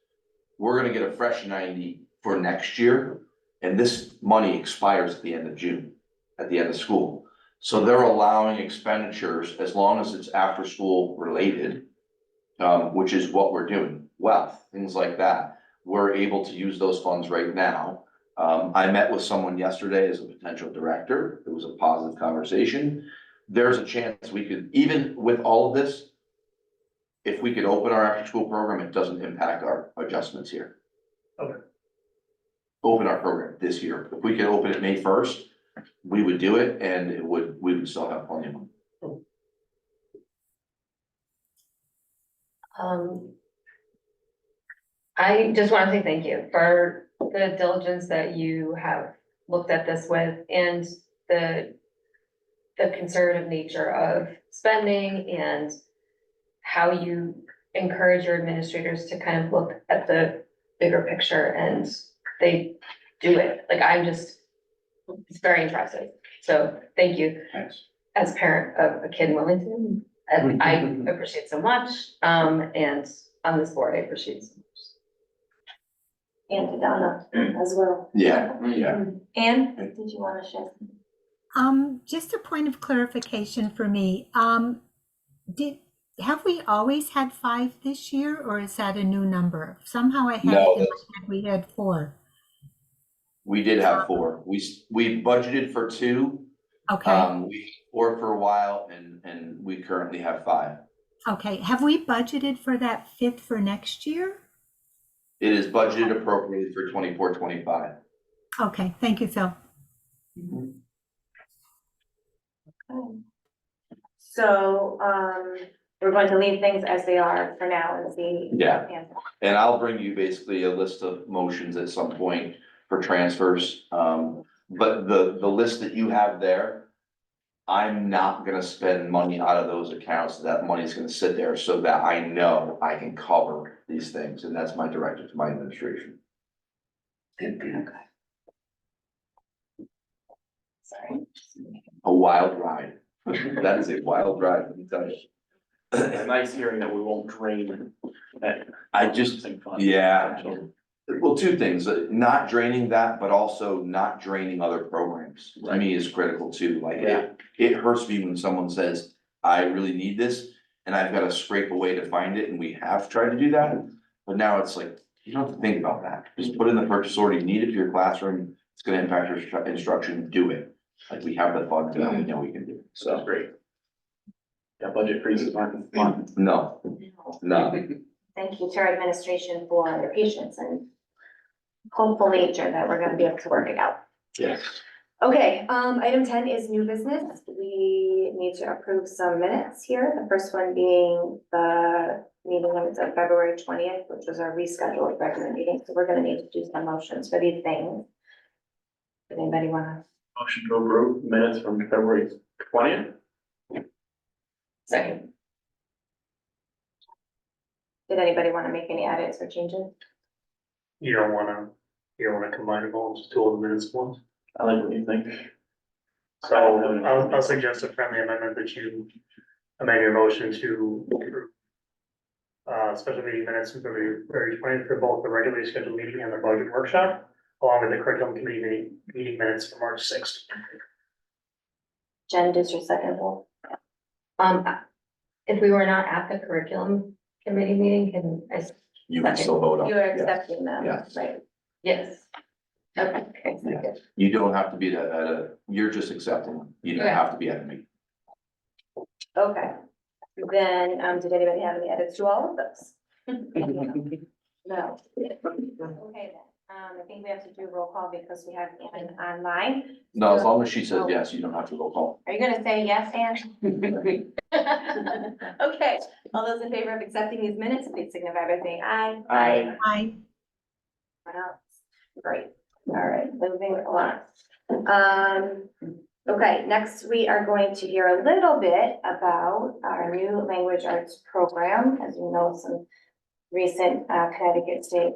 We're gonna get a fresh 90 for next year, and this money expires at the end of June, at the end of school. So they're allowing expenditures as long as it's after school related, which is what we're doing, wealth, things like that. We're able to use those funds right now. I met with someone yesterday as a potential director. It was a positive conversation. There's a chance we could, even with all of this, if we could open our after school program, it doesn't impact our adjustments here. Okay. Open our program this year. If we could open it May 1st, we would do it and we would still have plenty of money. I just want to say thank you for the diligence that you have looked at this with and the conservative nature of spending and how you encourage your administrators to kind of look at the bigger picture, and they do it. Like, it's very impressive. So thank you. Thanks. As a parent of a kid in Willington, and I appreciate so much. And on this board, I appreciate so much. And to Donna as well. Yeah. Anne, did you want to share? Just a point of clarification for me. Have we always had 5 this year, or is that a new number? Somehow I had No, it in my head we had 4. We did have 4. We budgeted for 2. Okay. We had 4 for a while and we currently have 5. Okay. Have we budgeted for that 5th for next year? It is budgeted appropriately for 24-25. Okay. Thank you, Phil. So, we're going to leave things as they are for now and see. Yeah. And I'll bring you basically a list of motions at some point for transfers. But the list that you have there, I'm not gonna spend money out of those accounts. That money's gonna sit there so that I know I can cover these things, and that's my directive to my administration. Sorry. A wild ride. That is a wild ride, let me tell you. It's nice hearing that we won't drain that. I just, yeah. Well, two things, not draining that, but also not draining other programs, to me is critical too, like it hurts me when someone says, I really need this. And I've gotta scrape away to find it, and we have tried to do that, but now it's like, you don't have to think about that, just put in the purchase order, you need it for your classroom, it's gonna impact your instruction, do it. Like, we have the funds, now we know we can do it, So so, great. Yeah, budget freezes aren't fun. no, no. Thank you to our administration for their patience and hopeful nature that we're gonna be able to work it out. Yes. Okay, item 10 is new business. We need to approve some minutes here. The first one being the meeting minutes of February 20th, which was our rescheduled regular meeting. So we're gonna need to do some motions for these things. Does anybody wanna? Motion to approve minutes from February 20th. Second. Did anybody wanna make any edits or changes? You don't wanna combine them all, just do all the minutes at once. I like what you think. So I'll suggest a friendly amendment that you amend your motion to approve special meeting minutes from February 20th for both the regularly scheduled meeting and the budget workshop, along with the curriculum committee meeting minutes for March 6th. Jen, does your second roll? If we were not at the curriculum committee meeting, can I? You can still vote on it. You are yeah. accepting them, Yeah. right? Yes. Okay, Yeah. You don't have to be at you're just accepting them, you don't Okay. have to be at a meeting. Okay. Then, did anybody have any edits to all of those? No. Okay, then, I think we have to do roll call because we have Ann online. No, as long as she says yes, you don't have to roll call. Are you gonna say yes, Ann? Okay, all those in favor of accepting these minutes, please signify by saying aye. Aye. Aye. What else? Great, all right, moving along. Okay, next we are going to hear a little bit about our new language arts program. As you know, some recent Connecticut state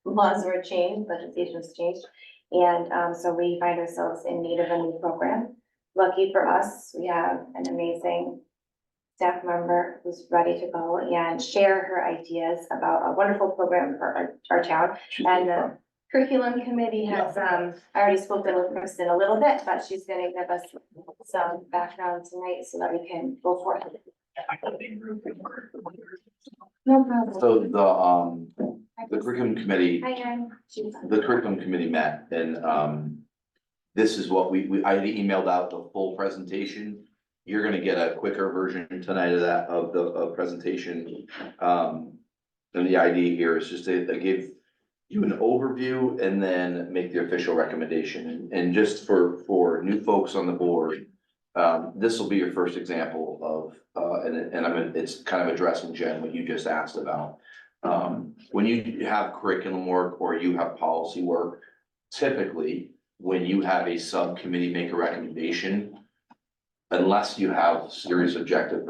laws were changed, legislation was changed. And so we find ourselves in need of a new program. Lucky for us, we have an amazing staff member who's ready to go and share her ideas about a wonderful program for our town. And the curriculum committee has, I already spoken with Kristen a little bit, but she's gonna give us some background tonight so that we can go forward. No problem. So the curriculum committee, Hi, Erin. the curriculum committee met and this is what I emailed out the full presentation. You're gonna get a quicker version tonight of that, of the presentation. And the idea here is just to give you an overview and then make the official recommendation. And just for new folks on the board, this will be your first example of, and I mean, it's kind of addressing Jen, what you just asked about. When you have curriculum work or you have policy work, typically, when you have a subcommittee make a recommendation, unless you have serious objective,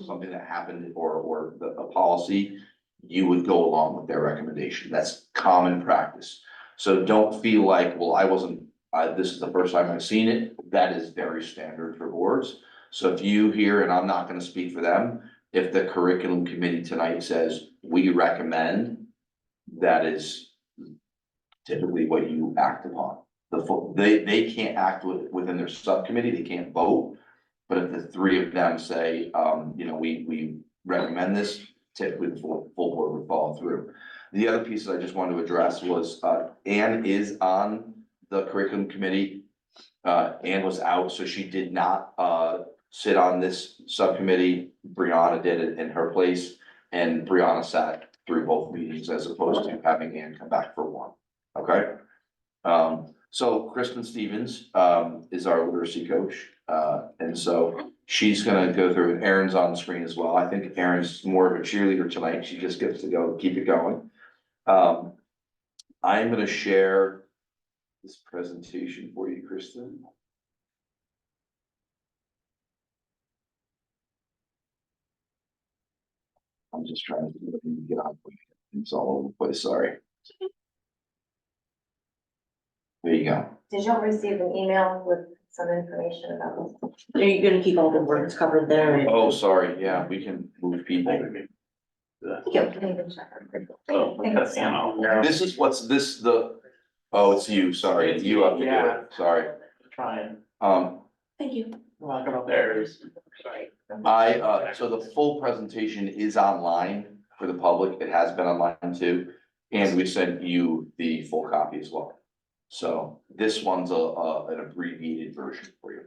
something that happened or a policy, you would go along with their recommendation. That's common practice. So don't feel like, well, this is the first time I've seen it. That is very standard for boards. So if you hear, and I'm not gonna speak for them, if the curriculum committee tonight says, we recommend, that is typically what you act upon. They can't act within their subcommittee, they can't vote. But if the three of them say, we recommend this, typically the full board would follow through. The other piece that I just wanted to address was, Anne is on the curriculum committee. Anne was out, so she did not, sit on this subcommittee. Brianna did it in her place, and Brianna sat through both meetings as opposed to having Anne come back for one, okay? So Kristen Stevens, is our literacy coach. And so she's gonna go through, and Erin's on the screen as well. I think Erin's more of a cheerleader tonight. She just gets to go keep it going. I'm gonna share this presentation for you, Kristen. I'm just trying to get on. It's all over the place, sorry. There you go. Did y'all receive an email with some information about this? Are you gonna keep all the words covered there? Oh, sorry, yeah, we can move people. This is what's this, oh, it's you, sorry, you have to do it, sorry. Trying. Thank you. Walking up there. So the full presentation is online for the public, it has been online too, and we sent you the full copy as well. So this one's an abbreviated version for you.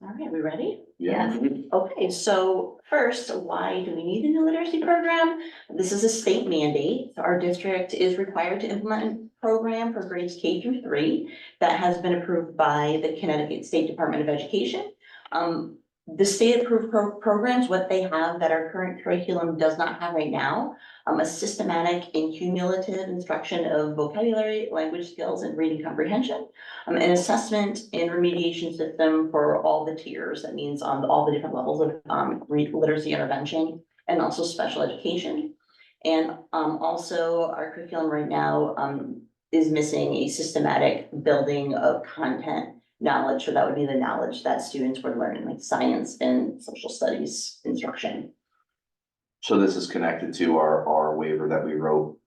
All right, we ready? Yeah. Okay, so first, why do we need a new literacy program? This is a state mandate. Our district is required to implement a program for grades K through 3 that has been approved by the Connecticut State Department of Education. The state approved programs, what they have that our current curriculum does not have right now, a systematic and cumulative instruction of vocabulary, language skills, and reading comprehension, an assessment and remediation system for all the tiers. That means on all the different levels of literacy intervention and also special education. And also our curriculum right now is missing a systematic building of content knowledge, so that would be the knowledge that students would learn, like science and social studies instruction. So this is connected to our waiver that we wrote,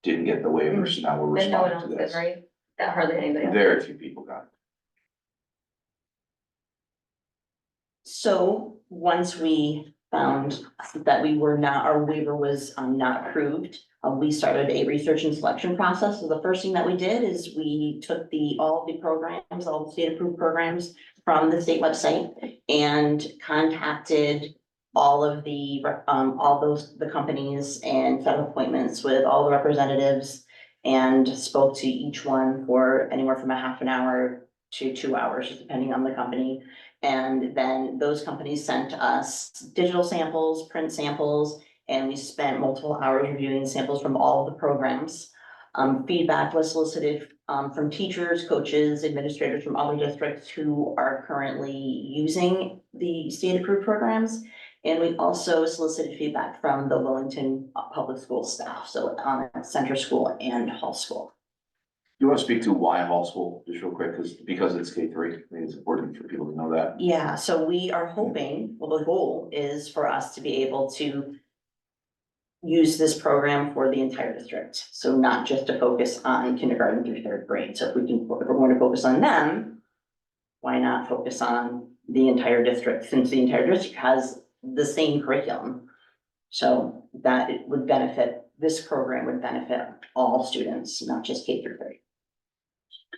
didn't get the waiver, so now we're And no one responding else to did, this. right? That hardly anybody else. Very few people got it. So once we found that our waiver was not approved, we started a research and selection process. So the first thing that we did is we took all the programs, all the state approved programs from the state website and contacted all of the companies and set up appointments with all the representatives and spoke to each one for anywhere from a half an hour to 2 hours, just depending on the company. And then those companies sent us digital samples, print samples, and we spent multiple hours reviewing samples from all of the programs. Feedback was solicited from teachers, coaches, administrators from other districts who are currently using the state approved programs. And we also solicited feedback from the Willington public school staff, so Center School and Hall School. You want to speak to why Hall School, just real quick, because it's K3, I think it's important for people to know that. Yeah, so we are hoping, well, the goal is for us to be able to use this program for the entire district. So not just to focus on kindergarten through 3rd grade. So if we're going to focus on them, why not focus on the entire district, since the entire district has the same curriculum? So that it would benefit, this program would benefit all students, not just K through 3.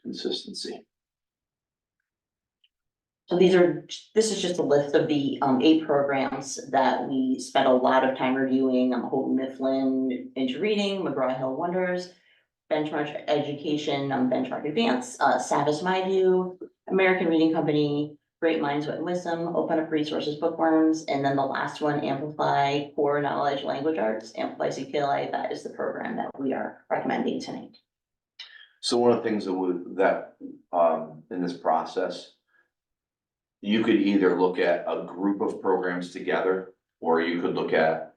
Consistency. So this is just a list of the 8 programs that we spent a lot of time reviewing. Houghton Mifflin Into Reading, McGraw-Hill Wonders, Benchmark Education, Benchmark Advance, Savvis My View, American Reading Company, Great Minds Wit and Wisdom, Open Up Resources Bookworms, and then the last one, Amplify Core Knowledge Language Arts, Amplify CKLA. That is the program that we are recommending tonight. So one of the things that in this process, you could either look at a group of programs together, or you could look at,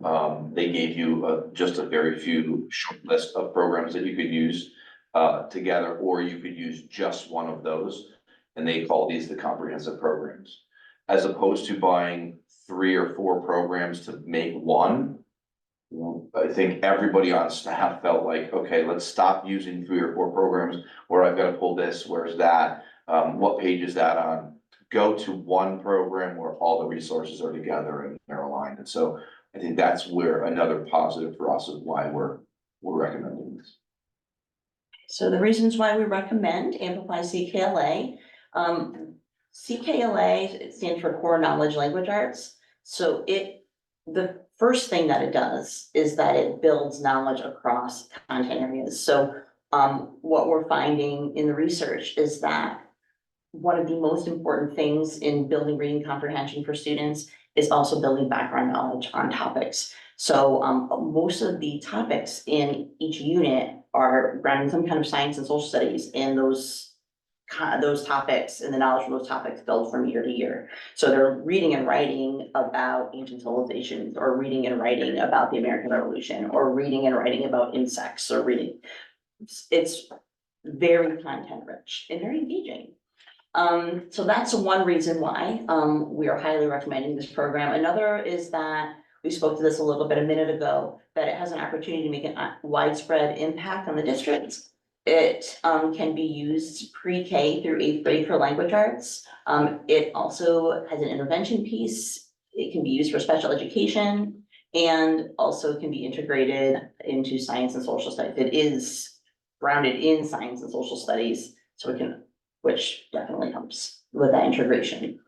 they gave you just a very few short list of programs that you could use together, or you could use just one of those, and they call these the comprehensive programs. As opposed to buying 3 or 4 programs to make one, I think everybody on staff felt like, okay, let's stop using 3 or 4 programs where I've got to pull this, where's that, what page is that on? Go to one program where all the resources are together and they're aligned. And so I think that's where another positive for us is why we're recommending this. So the reasons why we recommend Amplify CKLA. CKLA, it stands for Core Knowledge Language Arts. So the first thing that it does is that it builds knowledge across content areas. So what we're finding in the research is that one of the most important things in building reading comprehension for students is also building background knowledge on topics. So most of the topics in each unit are grounded in some kind of science and social studies, and those topics and the knowledge of those topics build from year to year. So they're reading and writing about ancient civilizations, or reading and writing about the American Revolution, or reading and writing about insects, or reading. It's very content rich and very engaging. So that's one reason why we are highly recommending this program. Another is that we spoke to this a little bit a minute ago, that it has an opportunity to make a widespread impact on the district. It can be used pre-K through 8th grade for language arts. It also has an intervention piece. It can be used for special education, and also can be integrated into science and social studies. It is grounded in science and social studies, so it can, which definitely helps with that integration.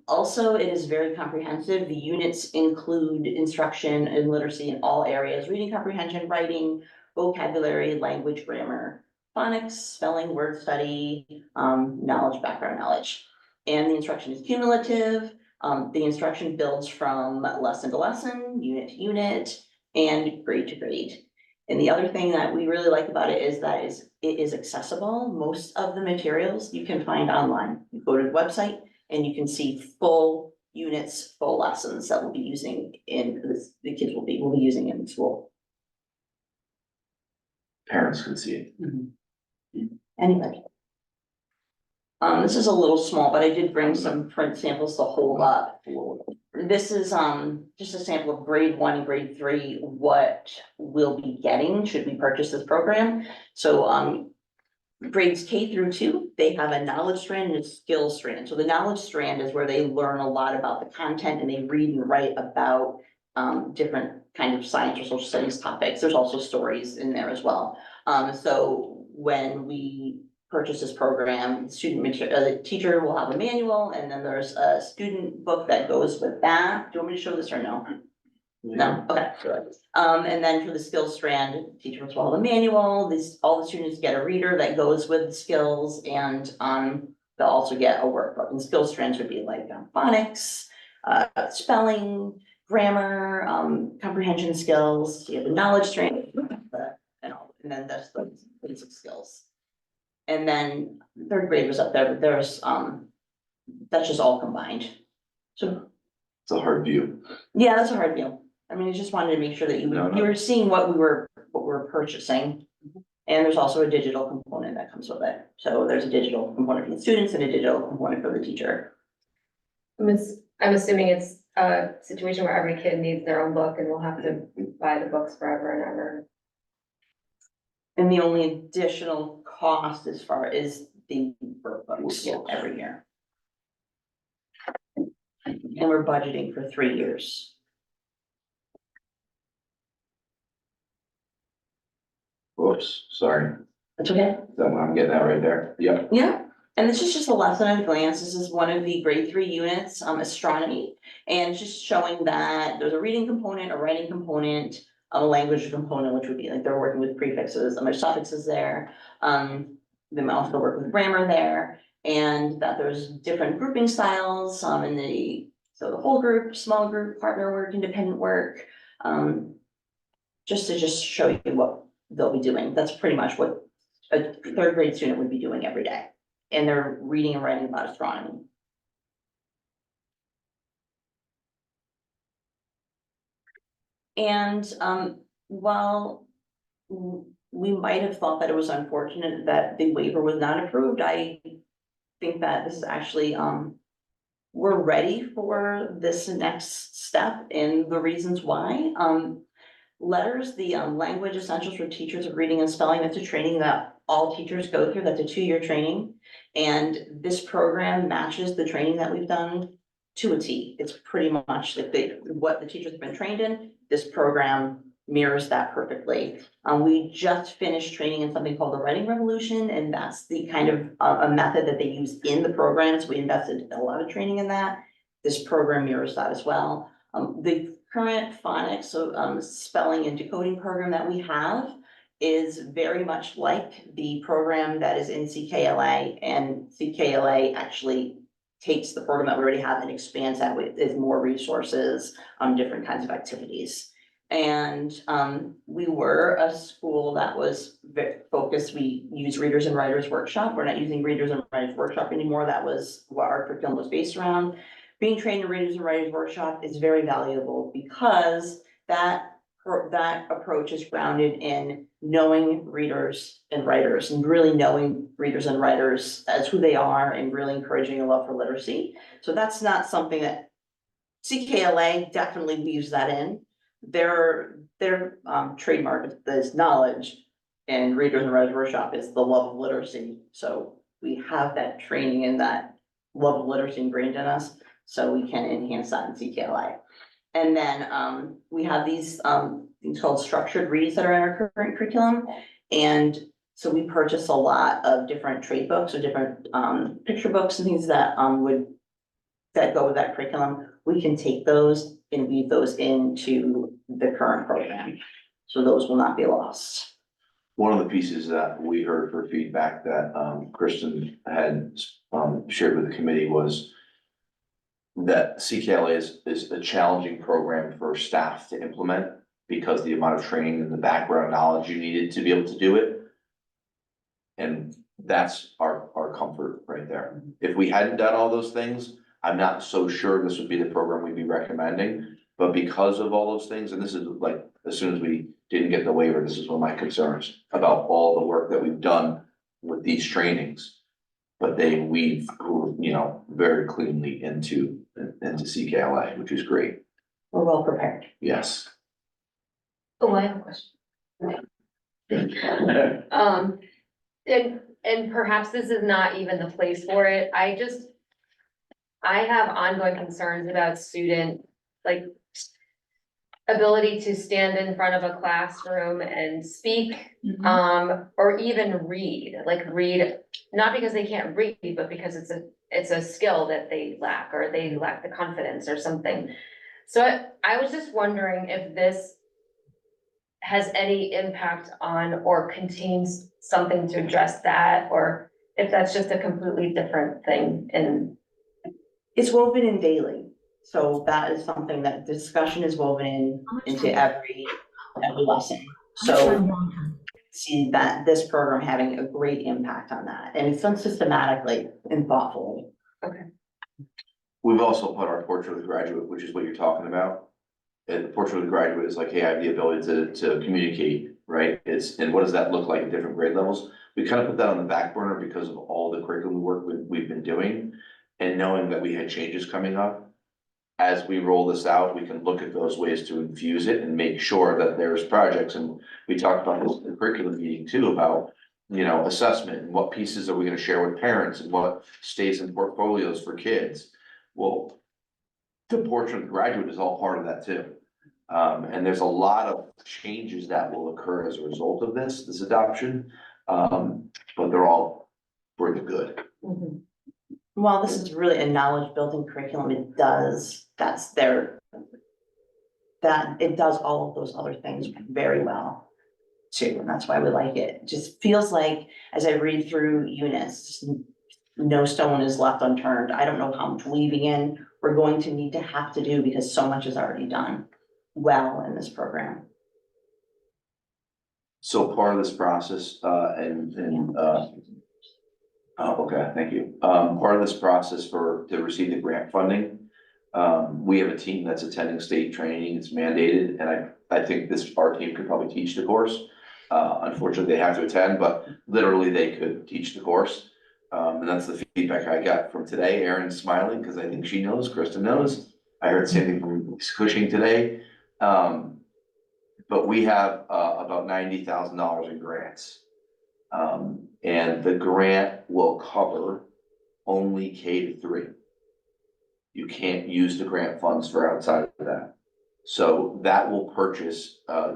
Also, it is very comprehensive. The units include instruction and literacy in all areas: reading comprehension, writing, vocabulary, language, grammar, phonics, spelling, word study, knowledge, background knowledge. And the instruction is cumulative. The instruction builds from lesson to lesson, unit to unit, and grade to grade. And the other thing that we really like about it is that it is accessible. Most of the materials you can find online. You go to the website and you can see full units, full lessons that we'll be using the kids will be using in school. Parents can see it. Anybody. This is a little small, but I did bring some print samples to hold up. This is just a sample of grade 1 and grade 3, what we'll be getting should we purchase this program. So grades K through 2, they have a knowledge strand and a skills strand. So the knowledge strand is where they learn a lot about the content, and they read and write about different kind of science or social studies topics. There's also stories in there as well. So when we purchase this program, the teacher will have a manual, and then there's a student book that goes with that. Do you want me to show this or no? No, okay. And then for the skills strand, teachers will have a manual. All the students get a reader that goes with the skills, and they'll also get a workbook. And skills strands would be like phonics, spelling, grammar, comprehension skills. You have the knowledge strand, and then that's the basic skills. And then 3rd grade was up there, but there's that's just all combined. So It's a hard view. yeah, that's a hard view. I mean, I just wanted to make sure that you were seeing what we were purchasing. And there's also a digital component that comes with it. So there's a digital component for the students and a digital component for the teacher. I'm assuming it's a situation where every kid needs their own book and we'll have to buy the books forever and ever. And the only additional cost as far as the workbooks every year. And we're budgeting for 3 years. Whoops, sorry. That's okay. I'm getting that right there. Yep. Yeah, and this is just a lesson at a glance. This is one of the grade 3 units, astronomy, and just showing that there's a reading component, a writing component, a language component, which would be like they're working with prefixes, and there's suffixes there. They might also work with grammar there, and that there's different grouping styles, so the whole group, small group, partner work, independent work, just to show you what they'll be doing. That's pretty much what a 3rd grade student would be doing every day, and they're reading and writing about astronomy. And while we might have thought that it was unfortunate that the waiver was not approved, I think that this is actually, we're ready for this next step, and the reasons why. Letters, the language essentials for teachers of reading and spelling, that's a training that all teachers go through. That's a 2-year training. And this program matches the training that we've done to a T. It's pretty much like what the teachers have been trained in. This program mirrors that perfectly. We just finished training in something called the Writing Revolution, and that's the kind of a method that they use in the program. So we invested a lot of training in that. This program mirrors that as well. The current phonics, so spelling and decoding program that we have is very much like the program that is in CKLA, and CKLA actually takes the program that we already have and expands that with more resources, different kinds of activities. And we were a school that was very focused. We use Readers and Writers Workshop. We're not using Readers and Writers Workshop anymore. That was what our curriculum was based around. Being trained in Readers and Writers Workshop is very valuable because that approach is grounded in knowing readers and writers, and really knowing readers and writers as who they are, and really encouraging a love for literacy. So that's not something that CKLA definitely weaves that in. Their trademark is knowledge, and Readers and Writers Workshop is the love of literacy. So we have that training and that love of literacy ingrained in us, so we can enhance that in CKLA. And then we have these things called structured reads that are in our current curriculum. And so we purchase a lot of different trade books or different picture books and things that that go with that curriculum. We can take those and weave those into the current program. So those will not be lost. One of the pieces that we heard for feedback that Kristen had shared with the committee was that CKLA is a challenging program for staff to implement because the amount of training and the background knowledge you needed to be able to do it. And that's our comfort right there. If we hadn't done all those things, I'm not so sure this would be the program we'd be recommending. But because of all those things, and this is like, as soon as we didn't get the waiver, this is one of my concerns about all the work that we've done with these trainings. But they weave, very cleanly into CKLA, which is great. We're well prepared. Yes. Oh, I have a question. And perhaps this is not even the place for it. I have ongoing concerns about student, like, ability to stand in front of a classroom and speak, or even read, not because they can't read, but because it's a skill that they lack, or they lack the confidence or something. So I was just wondering if this has any impact on or contains something to address that, or if that's just a completely different thing. And it's woven in daily. So that is something that discussion is woven into every lesson. So see that this program having a great impact on that, and it's done systematically and thoughtfully. Okay. We've also put our portrait of the graduate, which is what you're talking about. And the portrait of the graduate is like, hey, I have the ability to communicate, right? And what does that look like at different grade levels? We kind of put that on the back burner because of all the curriculum work we've been doing, and knowing that we had changes coming up. As we roll this out, we can look at those ways to infuse it and make sure that there's projects. And we talked about this in the curriculum meeting too, about, assessment and what pieces are we gonna share with parents and what stays in portfolios for kids. Well, the portrait of the graduate is all part of that too. And there's a lot of changes that will occur as a result of this adoption. But they're all for the good. Mhm. While this is really a knowledge building curriculum, it does all of those other things very well too, and that's why we like it. It just feels like, as I read through Eunice, no stone is left unturned. I don't know how much weaving in we're going to have to do, because so much is already done well in this program. So part of this process, okay, thank you. Part of this process to receive the grant funding, we have a team that's attending state training. It's mandated, and I think our team could probably teach the course. Unfortunately, they have to attend, but literally they could teach the course. And that's the feedback I got from today. Erin's smiling because I think she knows, Kristen knows. I heard the same thing from Cushing today. But we have about $90,000 in grants. And the grant will cover only K-3. You can't use the grant funds for outside of that. So that will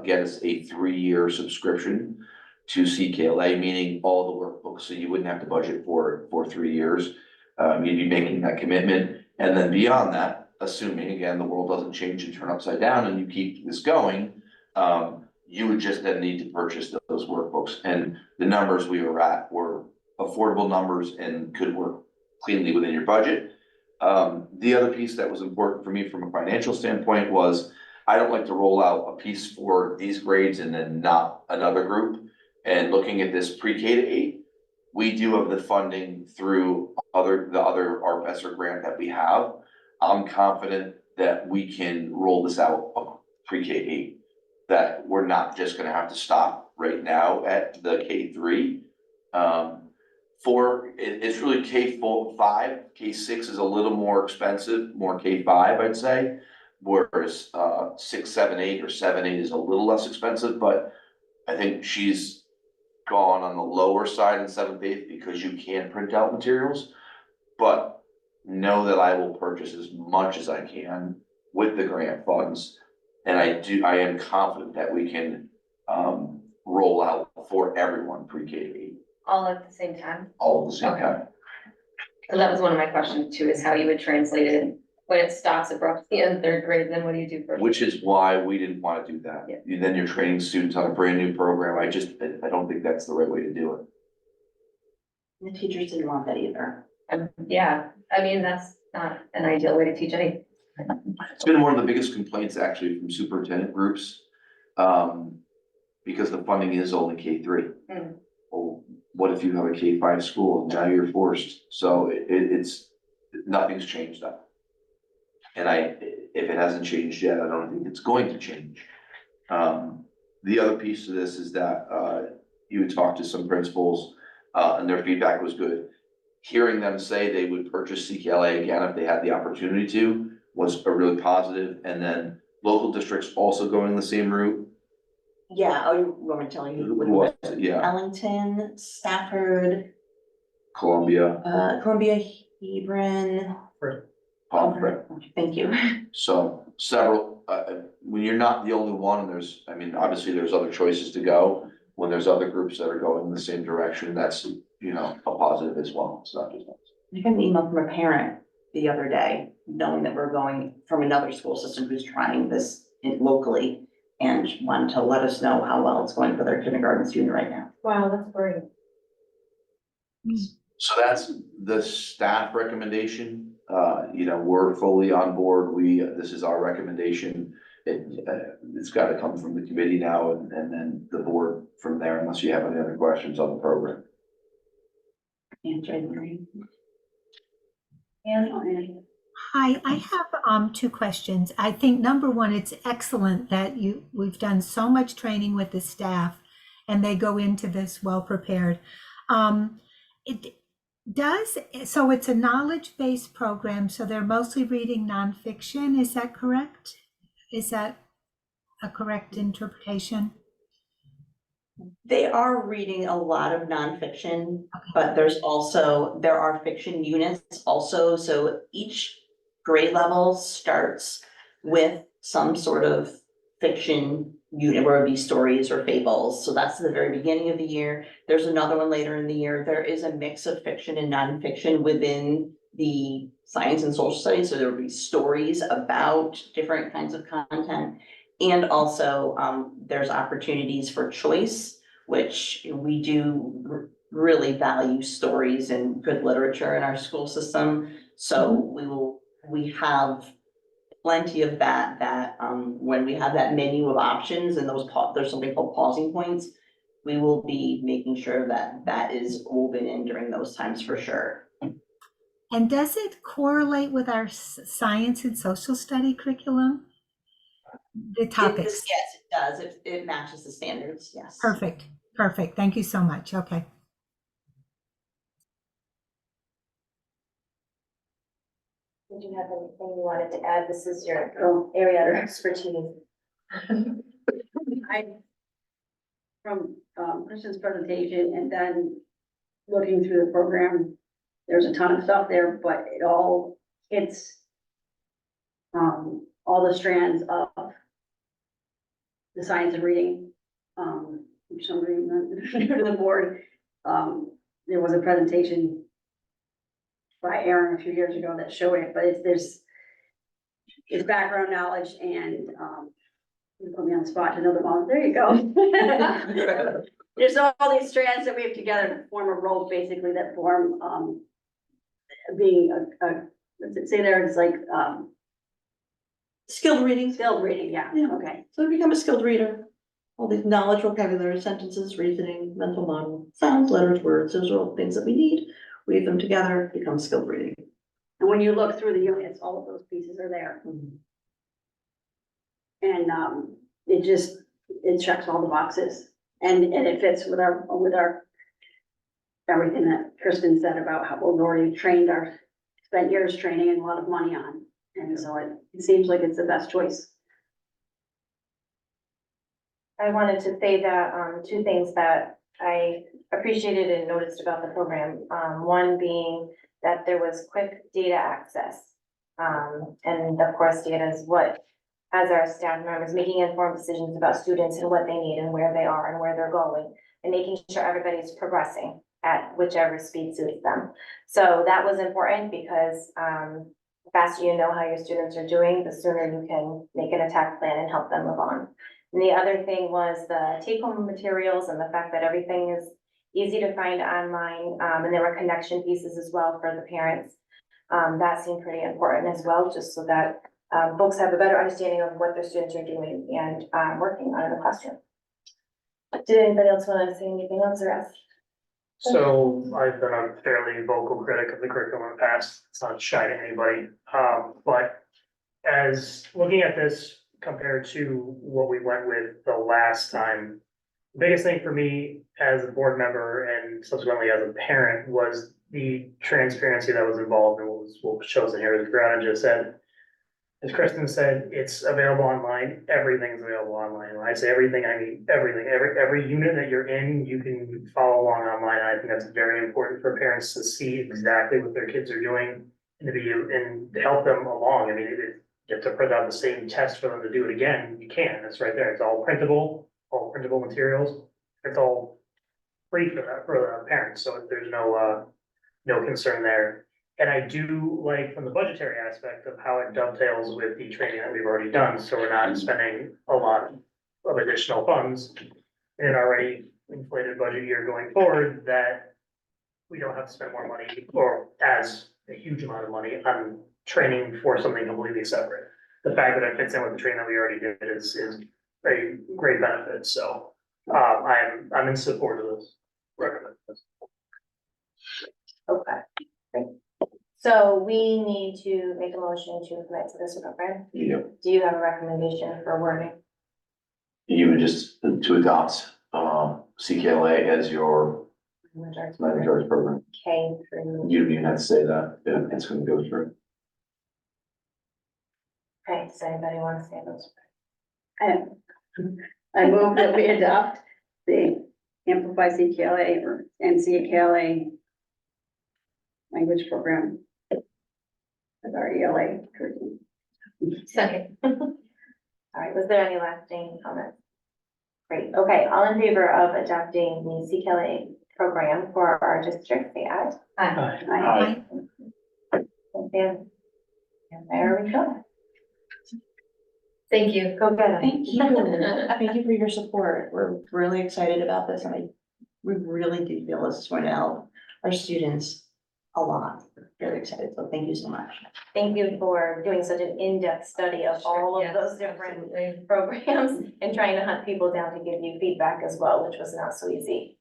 get us a 3-year subscription to CKLA, meaning all the workbooks, so you wouldn't have to budget for 3 years. You'd be making that commitment, and then beyond that, assuming again the world doesn't change and turn upside down and you keep this going, you would just then need to purchase those workbooks. And the numbers we were at were affordable numbers and could work cleanly within your budget. The other piece that was important for me from a financial standpoint was, I don't like to roll out a piece for these grades and then not another group. And looking at this pre-K to 8, we do have the funding through the other RPESR grant that we have. I'm confident that we can roll this out pre-K 8, that we're not just gonna have to stop right now at the K3. It's really K5, K6 is a little more expensive, more K5, I'd say. Whereas 6, 7, 8 or 7, 8 is a little less expensive, but I think she's gone on the lower side in 7th, 8th because you can't print out materials. But know that I will purchase as much as I can with the grant funds. And I am confident that we can roll out for everyone pre-K to 8. All at the same time? All at the same Okay. time. So that was one of my questions too, is how you would translate it when it stops abruptly in 3rd grade, then what do you do first? Which is why we didn't wanna do that. Yeah. Then you're training students on a brand new program. I don't think that's the right way to do it. The teachers didn't want that either. Yeah, I mean, that's not an ideal way to teach anything. It's been one of the biggest complaints actually from superintendent groups. Because the funding is only K3. Mm. Well, what if you have a K5 school? Now you're forced. So it's, nothing's changed that. And if it hasn't changed yet, I don't think it's going to change. The other piece to this is that, you would talk to some principals, and their feedback was good. Hearing them say they would purchase CKLA again if they had the opportunity to was a really positive. And then local districts also going the same route. Yeah, oh, you want me to tell you? Who was it? Yeah, Ellington, Stafford, Columbia, Columbia, Hebron. Pomfret. Thank you. So several, when you're not the only one, and obviously there's other choices to go. When there's other groups that are going in the same direction, that's, a positive as well. It's not just us. I got an email from a parent the other day, knowing that we're going from another school system who's trying this locally and wanted to let us know how well it's going for their kindergarten student right now. Wow, that's great. So that's the staff recommendation. We're fully on board. This is our recommendation. It's got to come from the committee now and then the board from there, unless you have any other questions on the program. Hi, I have 2 questions. I think number one, it's excellent that we've done so much training with the staff and they go into this well prepared. So it's a knowledge-based program, so they're mostly reading nonfiction, is that correct? Is that a correct interpretation? They are reading a lot of nonfiction, but there are fiction units also. So each grade level starts with some sort of fiction unit, where it would be stories or fables. So that's the very beginning of the year. There's another one later in the year. There is a mix of fiction and nonfiction within the science and social studies. So there will be stories about different kinds of content. And also, there's opportunities for choice, which we do really value stories and good literature in our school system. So we have plenty of that when we have that menu of options and there's something called pausing points, we will be making sure that is woven in during those times for sure. And does it correlate with our science and social study curriculum? The topics? Yes, it does. It matches the standards, yes. Perfect. Thank you so much. Okay. Did you have anything you wanted to add? This is your area of expertise. From Kristen's presentation and then looking through the program, there's a ton of stuff there, but it all hits all the strands of the science of reading. Somebody new to the board, there was a presentation by Aaron a few years ago that showed it, but it's background knowledge and You put me on the spot to know them all. There you go. There's all these strands that we have together to form a rope, basically, that form, being what's it say there? It's like, Skilled reading. skilled reading, yeah, Yeah. okay. So to become a skilled reader, all these knowledge, vocabulary, sentences, reasoning, mental model, sounds, letters, words, those are all things that we need. Weave them together, become skilled reading. And when you look through the units, all of those pieces are there. And, it checks all the boxes, and it fits with our everything that Kristen said about how we've already spent years training and a lot of money on, and so it seems like it's the best choice. I wanted to say that, two things that I appreciated and noticed about the program. One being that there was quick data access. And of course, data is what, as our staff members, making informed decisions about students and what they need and where they are and where they're going, and making sure everybody's progressing at whichever speed suits them. So that was important because, the faster you know how your students are doing, the sooner you can make an attack plan and help them move on. And the other thing was the take-home materials and the fact that everything is easy to find online, and there were connection pieces as well for the parents. That seemed pretty important as well, just so that folks have a better understanding of what their students are doing and working on in the classroom. Did anybody else want to say anything else or ask? So I've been a fairly vocal critic of the curriculum in the past. It's not shy to anybody. But as looking at this compared to what we went with the last time, the biggest thing for me as a board member and subsequently as a parent was the transparency that was involved in what was chosen here. As Brianna just said, as Kristen said, it's available online. Everything's available online. When I say everything, I mean everything. Every unit that you're in, you can follow along online. I think that's very important for parents to see exactly what their kids are doing and to help them along. I mean, if you have to print out the same test for them to do it again, you can. It's right there. It's all printable materials. It's all free for the parents, so there's no concern there. And I do like from the budgetary aspect of how it dovetails with the training that we've already done, so we're not spending a lot of additional funds in an already inflated budget year going forward, that we don't have to spend more money or as a huge amount of money on training for something completely separate. The fact that it fits in with the training that we already did is a great benefit, so I'm in support of this. Recommend this. Okay, great. So we need to make a motion to commit to this program. Yep. Do you have a recommendation for wording? You would just to adopt, CKLA as your majority program. K through, You don't even have to say that, yeah, it's gonna go through. okay, does anybody want to say those? I move that we adopt the Amplify CKLA or NCKLA language program as our ELA curriculum. Second. All right, was there any lasting comments? Great, okay, all in favor of adopting the CKLA program for our district, say aye. Aye. And there we go. Thank you. Go get it. Thank you. Thank you for your support. We're really excited about this, and we really do feel this is going to help our students a lot. Very excited, so thank you so much. Thank you for doing such an in-depth study of all of Yes, those different absolutely. programs and trying to hunt people down to give you feedback as well, which was not so easy.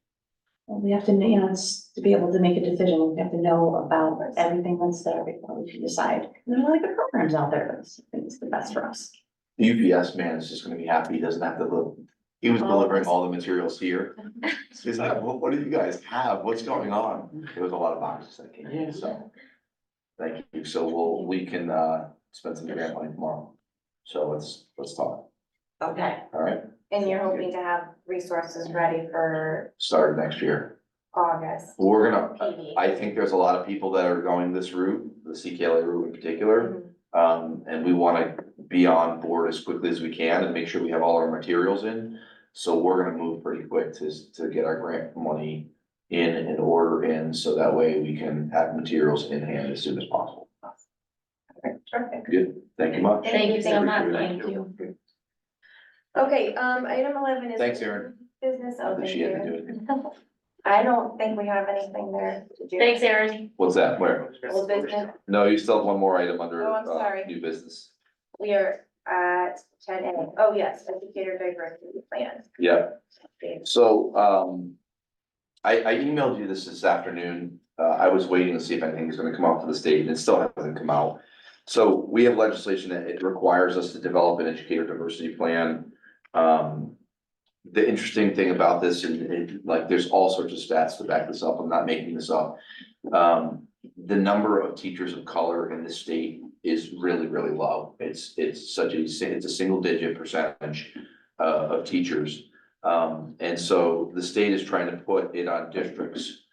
Well, we have to, to be able to make a decision, we have to know about everything that's there before we can decide. And there are really good programs out there, that's, I think it's the best for us. The UPS man is just gonna be happy, he doesn't have to look, he was delivering all the materials here. He's like, what do you guys have, what's going on? There was a lot of boxes that came in, so. Thank you, so we can, spend some grant money tomorrow, so let's talk, Okay. all right? And you're hoping to have resources ready for Start next year. August. We're gonna, PD. I think there's a lot of people that are going this route, the CKLA route in particular. And we wanna be on board as quickly as we can and make sure we have all our materials in. So we're gonna move pretty quick to get our grant money in and order in, so that way we can have materials in hand as soon as possible. Perfect. Good, thank you much. Thank you so much. Appreciate it. Thank you. Okay, item 11 is. Thanks, Erin. Business. Not that Thank she had to you. do it. I don't think we have anything there to do. Thanks, Erin. What's that? Where? Old business. No, you still have one more item under, Oh, I'm sorry. new business. We are at 10A. Oh, yes, educator diversity plan. Yeah. Okay. So, I emailed you this afternoon. I was waiting to see if anything was gonna come out for the state and it still hasn't come out. So we have legislation that it requires us to develop an educator diversity plan. The interesting thing about this, and like, there's all sorts of stats to back this up. I'm not making this up. The number of teachers of color in the state is really, really low. It's a single digit percentage of teachers. And so the state is trying to put it on districts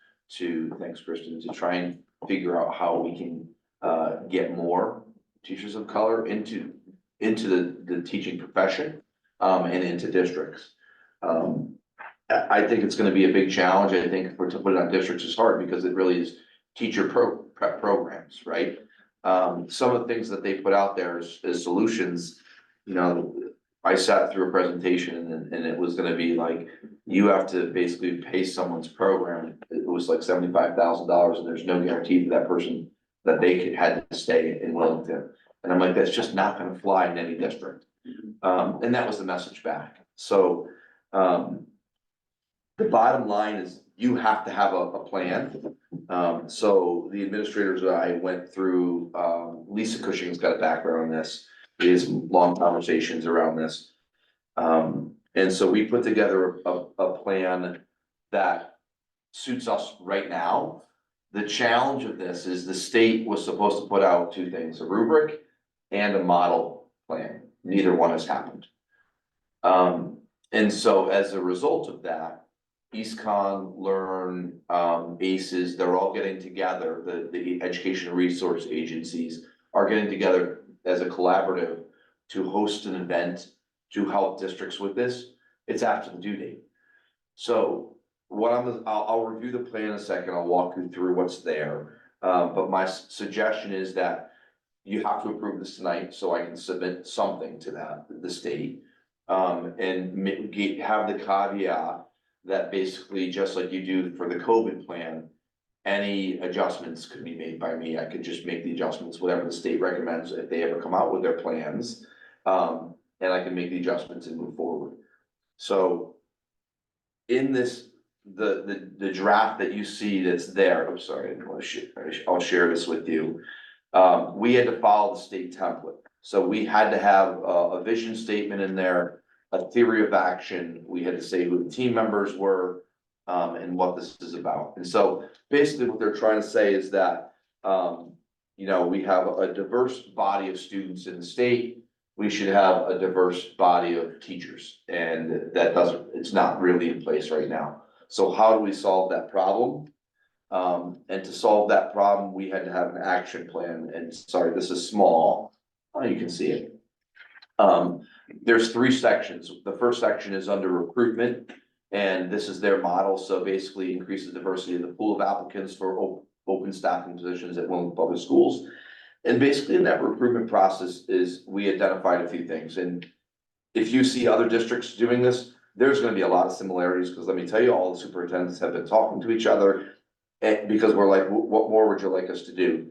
thanks, Kristen, to try and figure out how we can get more teachers of color into the teaching profession, and into districts. I think it's gonna be a big challenge. I think to put it on districts is hard because it really is teacher prep programs, right? Some of the things that they put out there as solutions, you know, I sat through a presentation and it was gonna be like, you have to basically pay someone's program. It was like $75,000 and there's no guarantee for that person that had to stay in Willington. And I'm like, that's just not gonna fly in any district. And that was the message back. So, the bottom line is you have to have a plan. So the administrators and I went through, Lisa Cushing's got a background on this. We had some long conversations around this. And so we put together a plan that suits us right now. The challenge of this is the state was supposed to put out two things, a rubric and a model plan. Neither one has happened. And so as a result of that, EastCon, Learn, ACES, they're all getting together, the education resource agencies are getting together as a collaborative to host an event to help districts with this. It's after the due date. So I'll review the plan in a second, I'll walk you through what's there. But my suggestion is that you have to approve this tonight, so I can submit something to the state. And have the caveat that basically, just like you do for the COVID plan, any adjustments could be made by me. I could just make the adjustments, whatever the state recommends, if they ever come out with their plans. And I can make the adjustments and move forward. So in this, the draft that you see that's there, I'm sorry, I didn't want to share, I'll share this with you. We had to follow the state template. So we had to have a vision statement in there, a theory of action. We had to say who the team members were, and what this is about. And so basically what they're trying to say is that, you know, we have a diverse body of students in the state. We should have a diverse body of teachers, and it's not really in place right now. So how do we solve that problem? And to solve that problem, we had to have an action plan, and sorry, this is small. Oh, you can see it. There's 3 sections. The first section is under recruitment, and this is their model. So basically increase the diversity of the pool of applicants for open staffing positions at Willington Public Schools. And basically in that recruitment process we identified a few things. And if you see other districts doing this, there's gonna be a lot of similarities, because let me tell you, all the superintendents have been talking to each other. Because we're like, what more would you like us to do?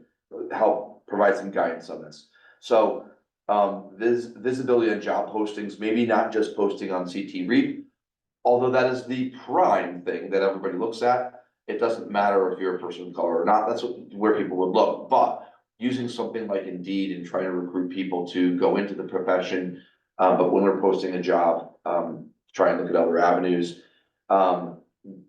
Help provide some guidance on this. So visibility on job postings, maybe not just posting on CT Reap, although that is the prime thing that everybody looks at. It doesn't matter if you're a person of color or not, that's where people would look. But using something like Indeed and trying to recruit people to go into the profession, but when we're posting a job, try and look at other avenues.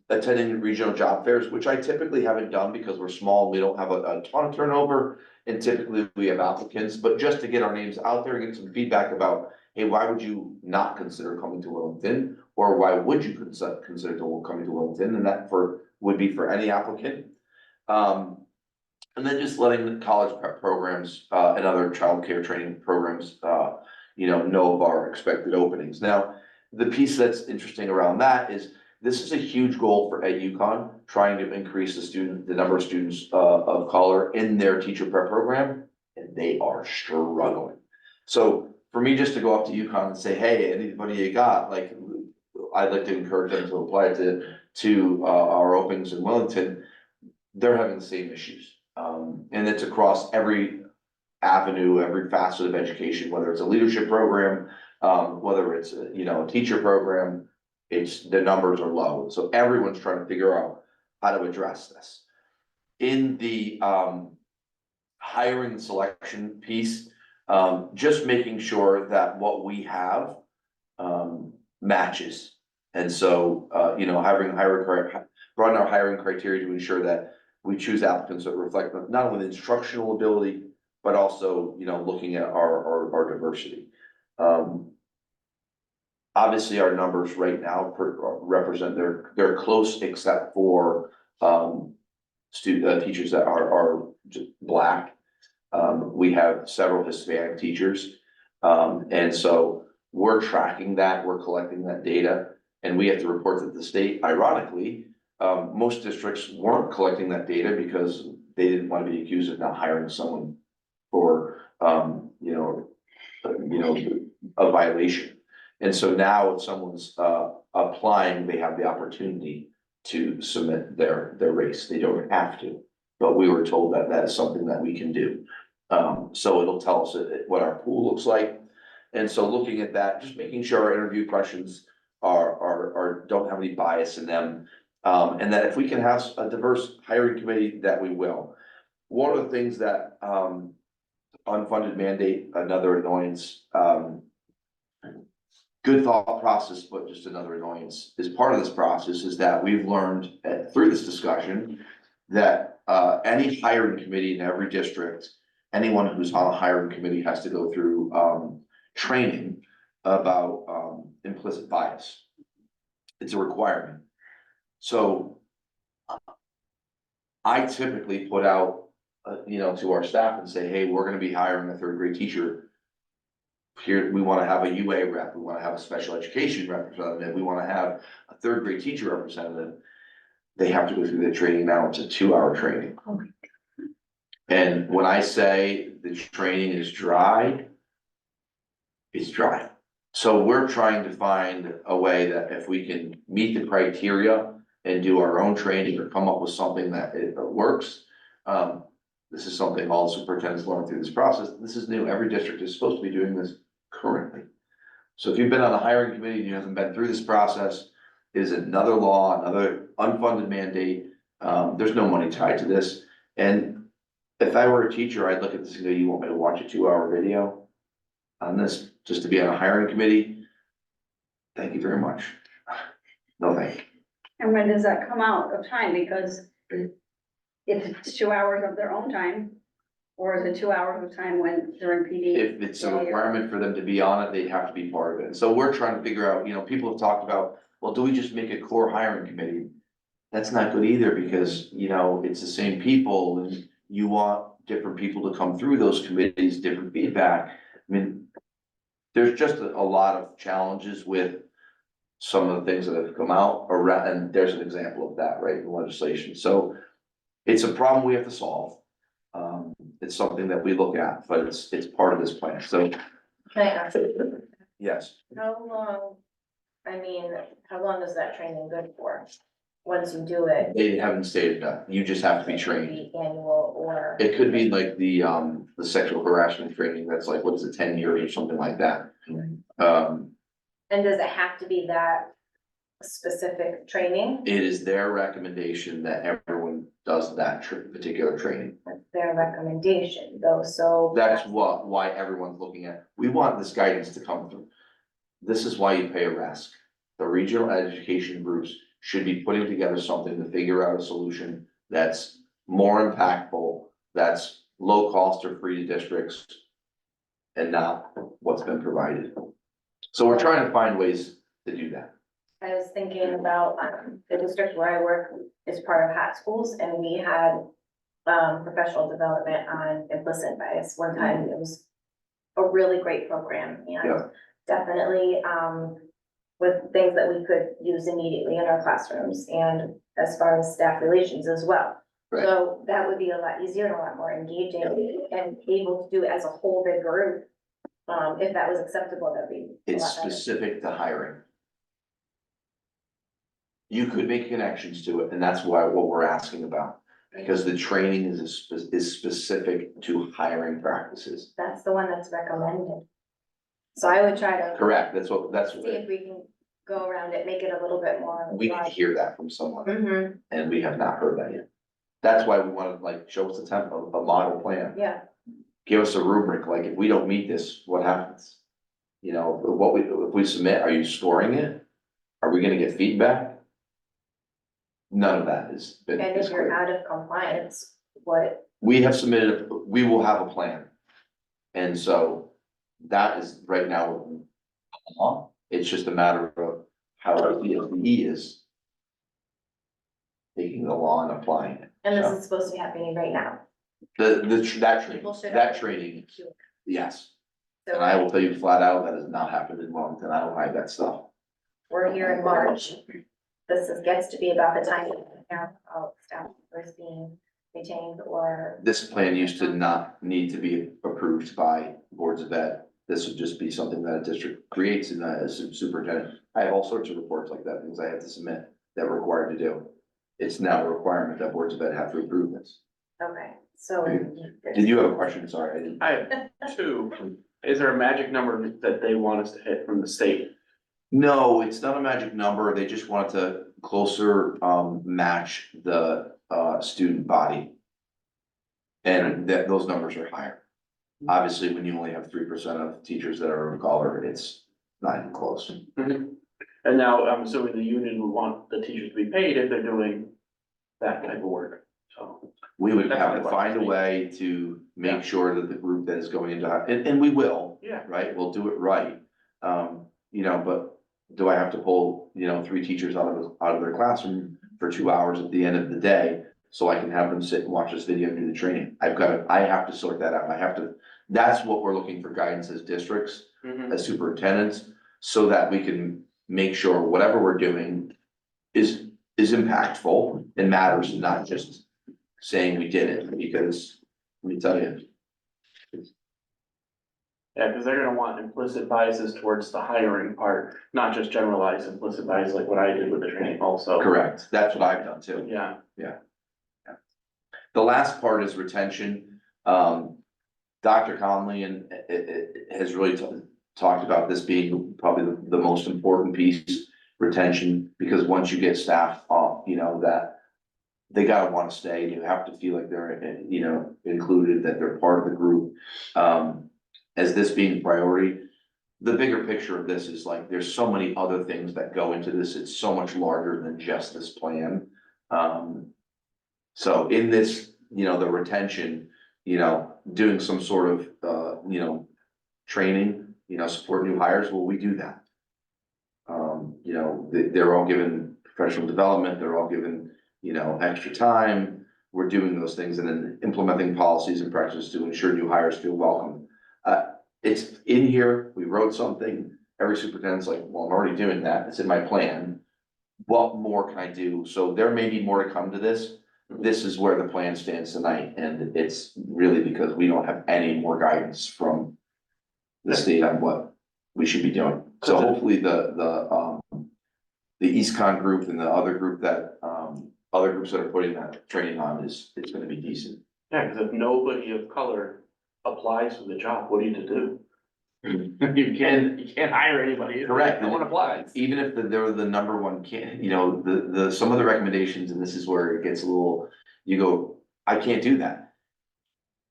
Attending regional job fairs, which I typically haven't done because we're small, we don't have a ton of turnover, and typically we have applicants, but just to get our names out there and get some feedback about, hey, why would you not consider coming to Willington? Or why would you consider coming to Willington? And that would be for any applicant. And then just letting the college prep programs and other childcare training programs know of our expected openings. Now, the piece that's interesting around that is this is a huge goal for EdUcon, trying to increase the number of students of color in their teacher prep program, and they are struggling. So for me just to go up to UConn and say, hey, anybody you got, like, I'd like to encourage them to apply to our openings in Willington. They're having the same issues. And it's across every avenue, every facet of education, whether it's a leadership program, whether it's, a teacher program, the numbers are low. So everyone's trying to figure out how to address this. In the, hiring and selection piece, just making sure that what we have, matches. And so, broaden our hiring criteria to ensure that we choose applicants that reflect not only the instructional ability, but also, looking at our diversity. Obviously, our numbers right now represent, they're close except for, teachers that are just Black. We have several Hispanic teachers. And so we're tracking that, we're collecting that data, and we have to report to the state. Ironically, most districts weren't collecting that data because they didn't want to be accused of not hiring someone for, a violation. And so now if someone's, applying, they have the opportunity to submit their race. They don't have to, but we were told that that is something that we can do. So it'll tell us what our pool looks like. And so looking at that, just making sure our interview questions don't have any bias in them. And that if we can have a diverse hiring committee, that we will. One of the things that, unfunded mandate, another annoyance, good thought process, but just another annoyance, is part of this process is that we've learned through this discussion that, any hiring committee in every district, anyone who's on a hiring committee has to go through, training about, implicit bias. It's a requirement. So I typically put out, to our staff and say, hey, we're gonna be hiring a third grade teacher. Here, we wanna have a UA rep, we wanna have a special education representative, we wanna have a third grade teacher representative. They have to go through the training now, it's a 2-hour training. And when I say the training is dry, it's dry. So we're trying to find a way that if we can meet the criteria and do our own training or come up with something that it works. This is something all superintendents learn through this process. This is new. Every district is supposed to be doing this currently. So if you've been on the hiring committee and you haven't been through this process, it is another law, another unfunded mandate. There's no money tied to this. And if I were a teacher, I'd look at this and go, you want me to watch a 2-hour video on this just to be on a hiring committee? Thank you very much. No, thank you. And when does that come out of time? Because if it's 2 hours of their own time, or is it 2 hours of time when during PD? If it's a requirement for them to be on it, they'd have to be part of it. So we're trying to figure out, people have talked about, well, do we just make a core hiring committee? That's not good either because, it's the same people and you want different people to come through those committees, different feedback. I mean, there's just a lot of challenges with some of the things that have come out around, and there's an example of that, right, in legislation. So it's a problem we have to solve. It's something that we look at, but it's part of this plan. So, Can I ask? yes, How long is that training good for? Once you do it? they haven't stated that. You just have to be trained. Be annual or? It could be like the sexual harassment training, that's like, what is it, 10 years or something like that. And does it have to be that specific training? It is their recommendation that everyone does that particular training. That's their recommendation though, so. That's why everyone's looking at, we want this guidance to come through. This is why you pay a RESC. The regional education groups should be putting together something to figure out a solution that's more impactful, that's low cost or free to districts, and not what's been provided. So we're trying to find ways to do that. I was thinking about the district where I work is part of Hot Schools, and we had professional development on implicit bias one time. It was a really great program and Yeah. definitely with things that we could use immediately in our classrooms and as far as staff relations as well. Right. So that would be a lot easier and a lot more engaging and able to do it as a whole big group If that was acceptable, that'd be a It's lot better. specific to hiring. You could make connections to it, and that's why what we're asking about, because the training is specific to hiring practices. That's the one that's recommended. So I would try to. Correct, that's See if we can go around it, make it a little bit more. we need to hear that from someone, Mm-hmm, and we have not heard that yet. That's why we wanna like show us a template, a model plan, yeah, give us a rubric, like if we don't meet this, what happens? You know, if we submit, are you scoring it? Are we gonna get feedback? None of that is been, and is if you're clear. out of compliance, what, We have submitted, we will have a plan. And so that is right now, it's just a matter of how the DOE is taking the law and applying it. and this So, is supposed to be happening right now. That training, yes. And I will tell you flat out, that has not happened in Wellington. I don't hide that stuff. We're here in March. Gets to be about the time that staff is being retained or. This plan used to not need to be approved by boards of ed. This would just be something that a district creates and as a superintendent. I have all sorts of reports like that, things I have to submit that we're required to do. It's now a requirement that boards of ed have to approve this. Okay, so. Did you have a question? Sorry, I didn't. I have two. Is there a magic number that they want us to hit from the state? No, it's not a magic number. They just wanted to closer match the student body. And that those numbers are higher. Obviously, when you only have 3% of teachers that are in color, it's not even close. And now I'm assuming the union would want the teachers to be paid if they're doing that type of work, so. We would That's have my to find a question. way to Yeah. make sure that the group that is going into, and we will. Yeah. Right, we'll do it right. You know, but do I have to pull, you know, 3 teachers out of their classroom for 2 hours at the end of the day? So I can have them sit and watch this video and do the training. I have to sort that out. That's what we're looking for guidance as districts, as superintendents, so that we can make sure whatever we're doing is impactful and matters, and not just saying we did it, because let me tell you. Yeah, because they're gonna want implicit biases towards the hiring part, not just generalized implicit bias like what I did with the training also. Correct, that's what I've done too. Yeah. The last part is retention. Dr. Conley has really talked about this being probably the most important piece, retention, because once you get staff you know, that they gotta wanna stay, you have to feel like they're, you know, included, that they're part of the group. As this being priority, the bigger picture of this is like, there's so many other things that go into this, it's so much larger than just this plan. So in this, you know, the retention, you know, doing some sort of, you know, training, you know, support new hires, well, we do that. You know, they're all given professional development, they're all given, you know, extra time. We're doing those things and then implementing policies and practices to ensure new hires feel welcome. It's in here, we wrote something, every superintendent's like, well, I'm already doing that, it's in my plan. What more can I do? So there may be more to come to this. This is where the plan stands tonight, and it's really because we don't have any more guidance from the state on what we should be doing. So hopefully the EastCon group and the other group that, other groups that are putting that training on it's gonna be decent. Yeah, because if nobody of color applies for the job, what are you to do? You can't hire anybody. if Correct. No one applies. Even if they're the number one you know, some of the recommendations, and this is where it gets a little, you go, I can't do that.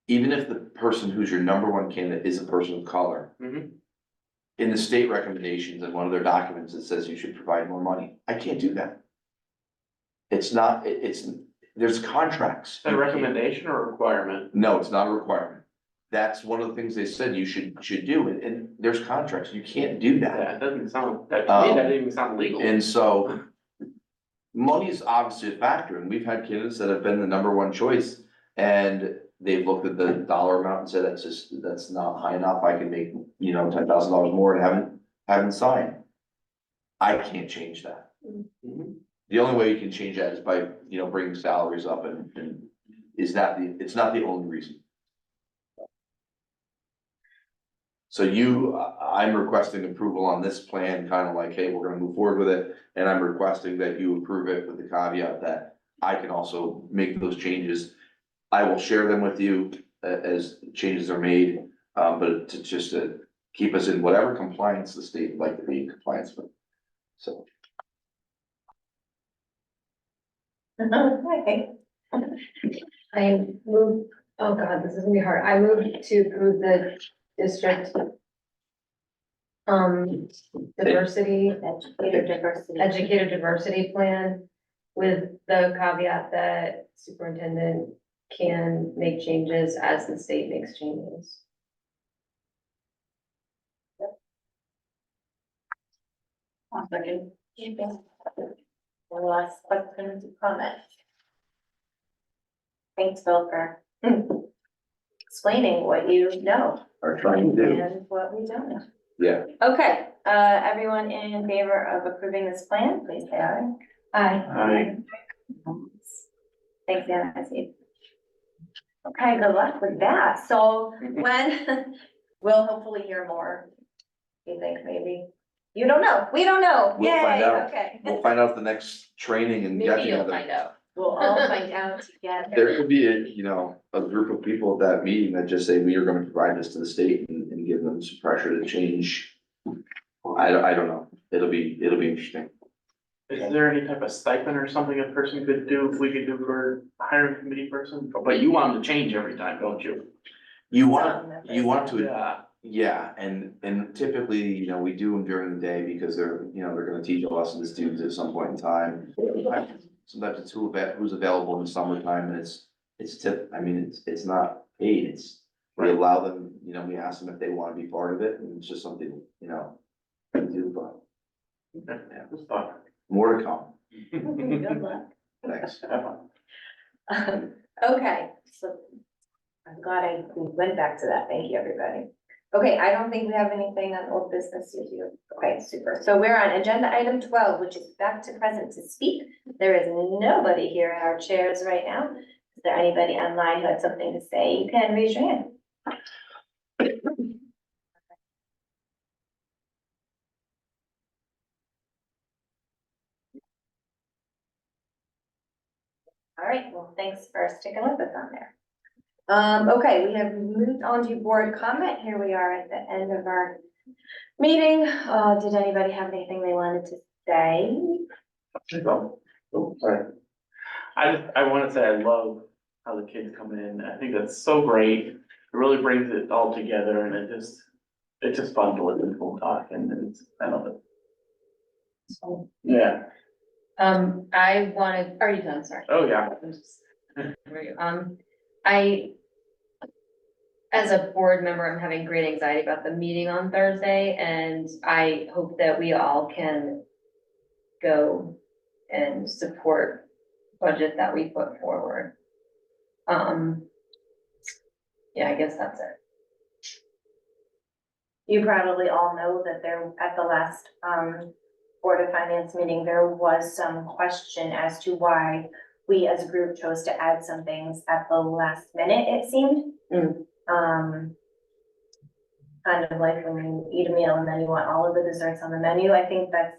Even if the person who's your number one candidate is a person of color. In the state recommendations and one of their documents, it says you should provide more money. I can't do that. It's not, there's contracts. A recommendation or a requirement? No, it's not a requirement. That's one of the things they said you should do, and there's contracts, you can't do that. Yeah, it doesn't sound, that to me, that didn't even sound legal. And so, money is obviously a factor, and we've had candidates that have been the number one choice, and they've looked at the dollar amount and said, that's not high enough, I can make, you know, $10,000 more and haven't signed. I can't change that. The only way you can change that is by, you know, bringing salaries up, and it's not the only reason. So I'm requesting approval on this plan, kind of like, hey, we're gonna move forward with it. And I'm requesting that you approve it with the caveat that I can also make those changes. I will share them with you as changes are made, but to just to keep us in whatever compliance the state would like to be in compliance with. So. Okay. I move, oh God, this is gonna be hard. I move to approve the district diversity, educator diversity plan with the caveat that superintendent can make changes as the state makes changes. Second. Any last questions or comments? Thanks, Phil, for explaining what you know Are trying to do, and what we don't know. yeah. Okay, everyone in favor of approving this plan, please say aye. Aye. Thanks, Anna. I see. Okay, good luck with that. So when, we'll hopefully hear more. You think maybe? You don't know. We don't know. We'll find Yay, out. okay. We'll find out the next training and. Maybe you'll find out. We'll all find out together. There could be a group of people at that meeting that just say, we are gonna provide this to the state and give them some pressure to change. I don't know. It'll be interesting. Is there any type of stipend or something a person could do, if we could do for a hiring committee person? But you want them to change every time, don't you? You want to, Yeah. yeah, and typically, we do them during the day because they're gonna teach a lesson to students at some point in time. Sometimes it's who's available in the summertime, and it's not paid, we allow them, we ask them if they wanna be part of it, and it's just something, we do, but. Yeah, It's fun. more to come, Good luck. thanks. Okay, so I'm glad we went back to that. Thank you, everybody. Okay, I don't think we have anything on old business to do. Okay, super. So we're on agenda item 12, which is back to present to speak. There is nobody here in our chairs right now. Is there anybody online who had something to say? You can raise your hand. All right, well, thanks for sticking with us on there. Okay, we have moved on to board comment. Here we are at the end of our meeting. Did anybody have anything they wanted to say? Oh, sorry. I wanna say I love how the kids come in. I think that's so great. It really brings it all together, and it's just fun to listen to them talk, and I love it. So, yeah. I wanted, are you done? Sorry. Oh, yeah. As a board member, I'm having great anxiety about the meeting on Thursday, and I hope that we all can go and support budget that we put forward. Yeah, I guess that's it. You probably all know that there, at the last, Board of Finance meeting, there was some question as to why we as a group chose to add some things at the last minute, it seemed. Kind of like when you eat a meal and then you want all of the desserts on the menu. I think that's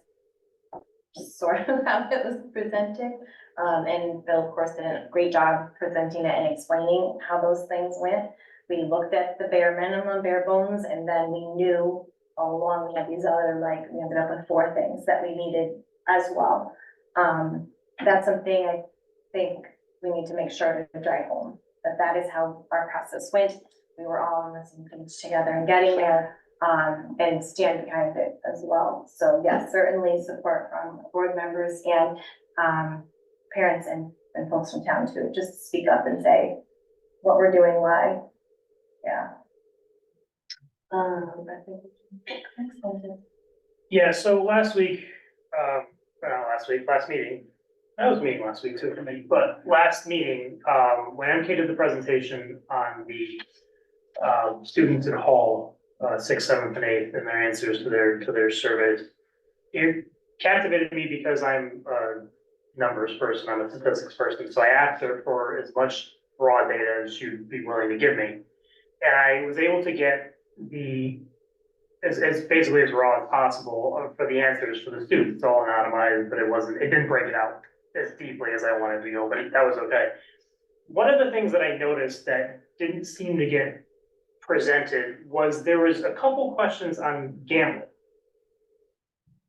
sort of how it was presented. And Bill, of course, did a great job presenting it and explaining how those things went. We looked at the bare minimum, bare bones, and then we knew all along we had these other, we ended up with 4 things that we needed as well. That's something I think we need to make sure to drive home, that is how our process went. We were all on the same page together and getting there, and stand behind it as well. So yes, certainly support from board members and, parents and folks from town to just speak up and say what we're doing, why. Yeah. I think. Yeah, so last week, last meeting, that was meeting last week too for me, but last meeting, when MK did the presentation on the students in Hall, 6th, 7th, and 8th, and their answers to their surveys, it captivated me because I'm a numbers person, I'm a statistics person, so I asked her for as much raw data as she'd be willing to give me. And I was able to get the as basically as raw as possible for the answers for the students, all anonymized, but it didn't break it out as deeply as I wanted to go, but that was okay. One of the things that I noticed that didn't seem to get presented was there was a couple questions on gambling.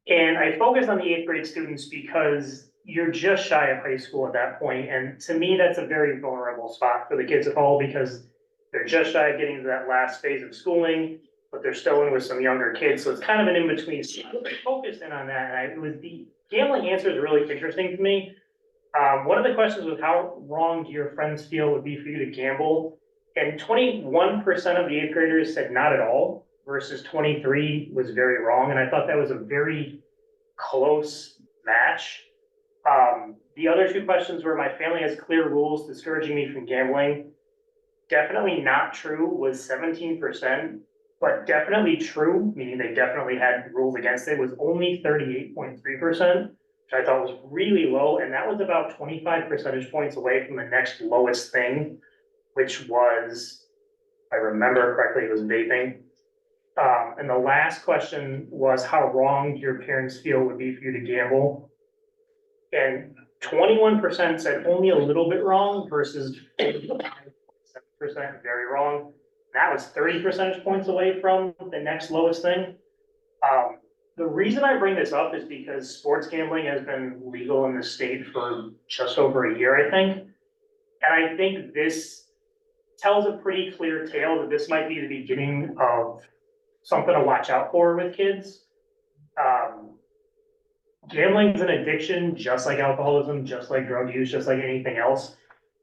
And I focused on the 8th grade students because you're just shy of high school at that point, and to me, that's a very vulnerable spot for the kids at Hull because they're just shy of getting to that last phase of schooling, but they're still in with some younger kids, so it's kind of an in-between. So I focused in on that, and it was the gambling answer is really interesting to me. One of the questions was how wrong do your friends feel it would be for you to gamble? And 21% of the 8th graders said not at all, versus 23 was very wrong, and I thought that was a very close match. The other two questions were my family has clear rules discouraging me from gambling. Definitely not true was 17%, but definitely true, meaning they definitely had rules against it, was only 38.3%, which I thought was really low, and that was about 25 percentage points away from the next lowest thing, which was, if I remember correctly, it was vaping. And the last question was how wrong your parents feel it would be for you to gamble. And 21% said only a little bit wrong versus 7% very wrong. That was 30 percentage points away from the next lowest thing. The reason I bring this up is because sports gambling has been legal in the state for just over a year, I think. And I think this tells a pretty clear tale that this might be the beginning of something to watch out for with kids. Gambling is an addiction, just like alcoholism, just like drug use, just like anything else.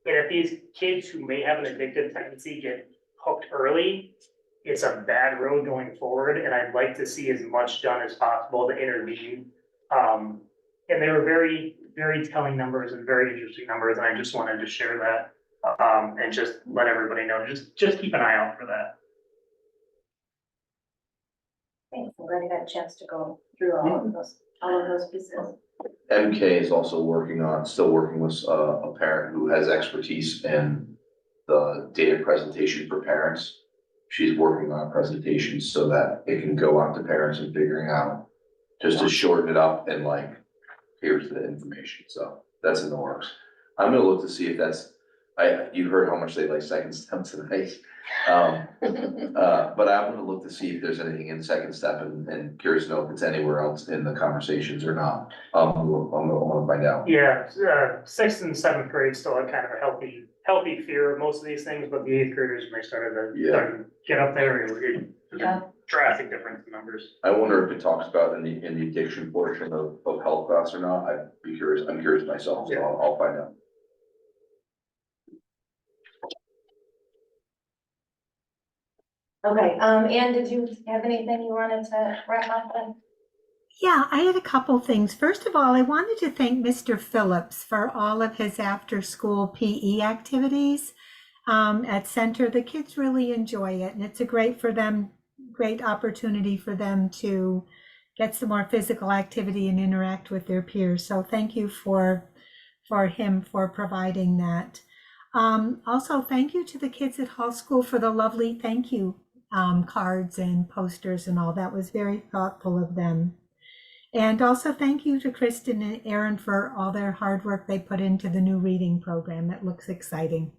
And if these kids who may have an addictive tendency get hooked early, it's a bad road going forward, and I'd like to see as much done as possible to intervene. And they were very, very telling numbers and very interesting numbers, and I just wanted to share that. And just let everybody know, just keep an eye out for that. Thanks, I'm glad you got a chance to go through all of those pieces. MK is also still working with a parent who has expertise in the data presentation for parents. She's working on a presentation so that it can go out to parents and figuring out, just to shorten it up and like, here's the information, so that's in the works. I'm gonna look to see if that's, you heard how much they like second step tonight. But I'm gonna look to see if there's anything in second step and curious to know if it's anywhere else in the conversations or not. I'm gonna find out. Yeah, 6th and 7th grade still have kind of a healthy fear of most of these things, but the 8th graders, when they started to get up there, there's a drastic difference in numbers. I wonder if it talks about in the addiction portion of health class or not. I'd be curious. I'm curious myself, so I'll find out. Okay, Anne, did you have anything you wanted to wrap up with? Yeah, I had a couple things. First of all, I wanted to thank Mr. Phillips for all of his after-school PE activities at Center. The kids really enjoy it, and it's a great opportunity for them to get some more physical activity and interact with their peers. So thank you for him for providing that. Also, thank you to the kids at Hall School for the lovely thank you cards and posters and all. That was very thoughtful of them. And also thank you to Kristen and Aaron for all their hard work they put into the new reading program. It looks exciting.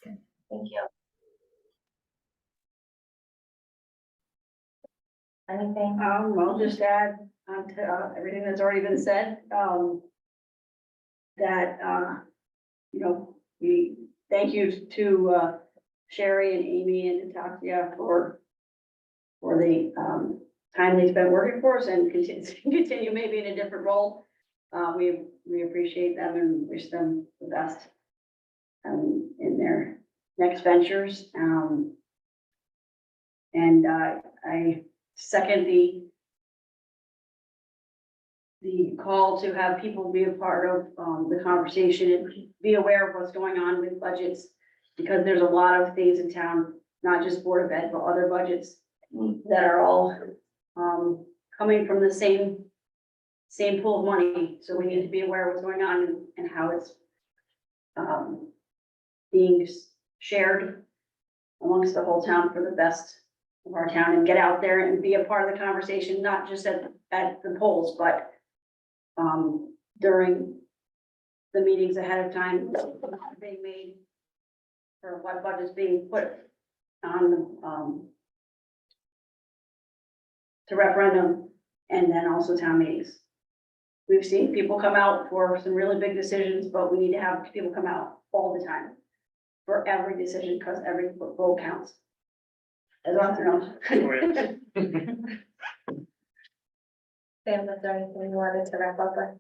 Okay. Thank you. Anything? I'll just add on to everything that's already been said, that, we thank you to Sherry and Amy and Natasha for the time they spent working for us and continue maybe in a different role. We appreciate them and wish them the best in their next ventures. And I second the call to have people be a part of the conversation and be aware of what's going on with budgets, because there's a lot of things in town, not just Board of Ed, but other budgets that are all coming from the same pool of money. So we need to be aware of what's going on and how it's being shared amongst the whole town for the best of our town and get out there and be a part of the conversation, not just at the polls, but during the meetings ahead of time being made for what budget's being put on the to referendum and then also town meetings. We've seen people come out for some really big decisions, but we need to have people come out all the time for every decision, because every vote counts. As long as you know. Sam, is there anything you wanted to wrap up with?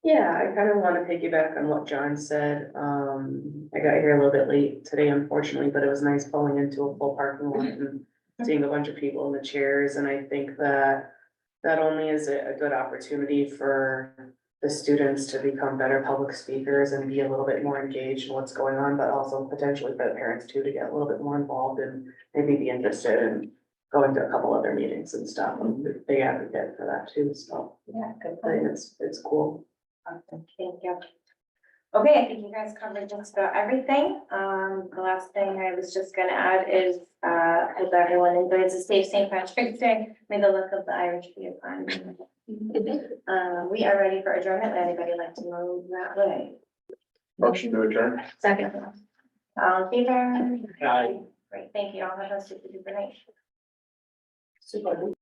Yeah, I kind of want to piggyback on what John said. I got here a little bit late today, unfortunately, but it was nice pulling into a full parking lot and seeing a bunch of people in the chairs. And I think that not only is it a good opportunity for the students to become better public speakers and be a little bit more engaged in what's going on, but also potentially for the parents too, to get a little bit more involved and maybe be interested in going to a couple other meetings and stuff. I'm a big advocate for that too, so Yeah, good I think point. it's cool. Awesome, thank you. Okay, I think you guys covered just about everything. The last thing I was just gonna add is, hope everyone enjoys a safe St. Patrick's Day. May the look of the Irish be upon you. We are ready for adjournment. Would anybody like to move that way? Motion to adjourn. Second. All in favor? Aye. Great, thank you all. Have a super duper night. Super.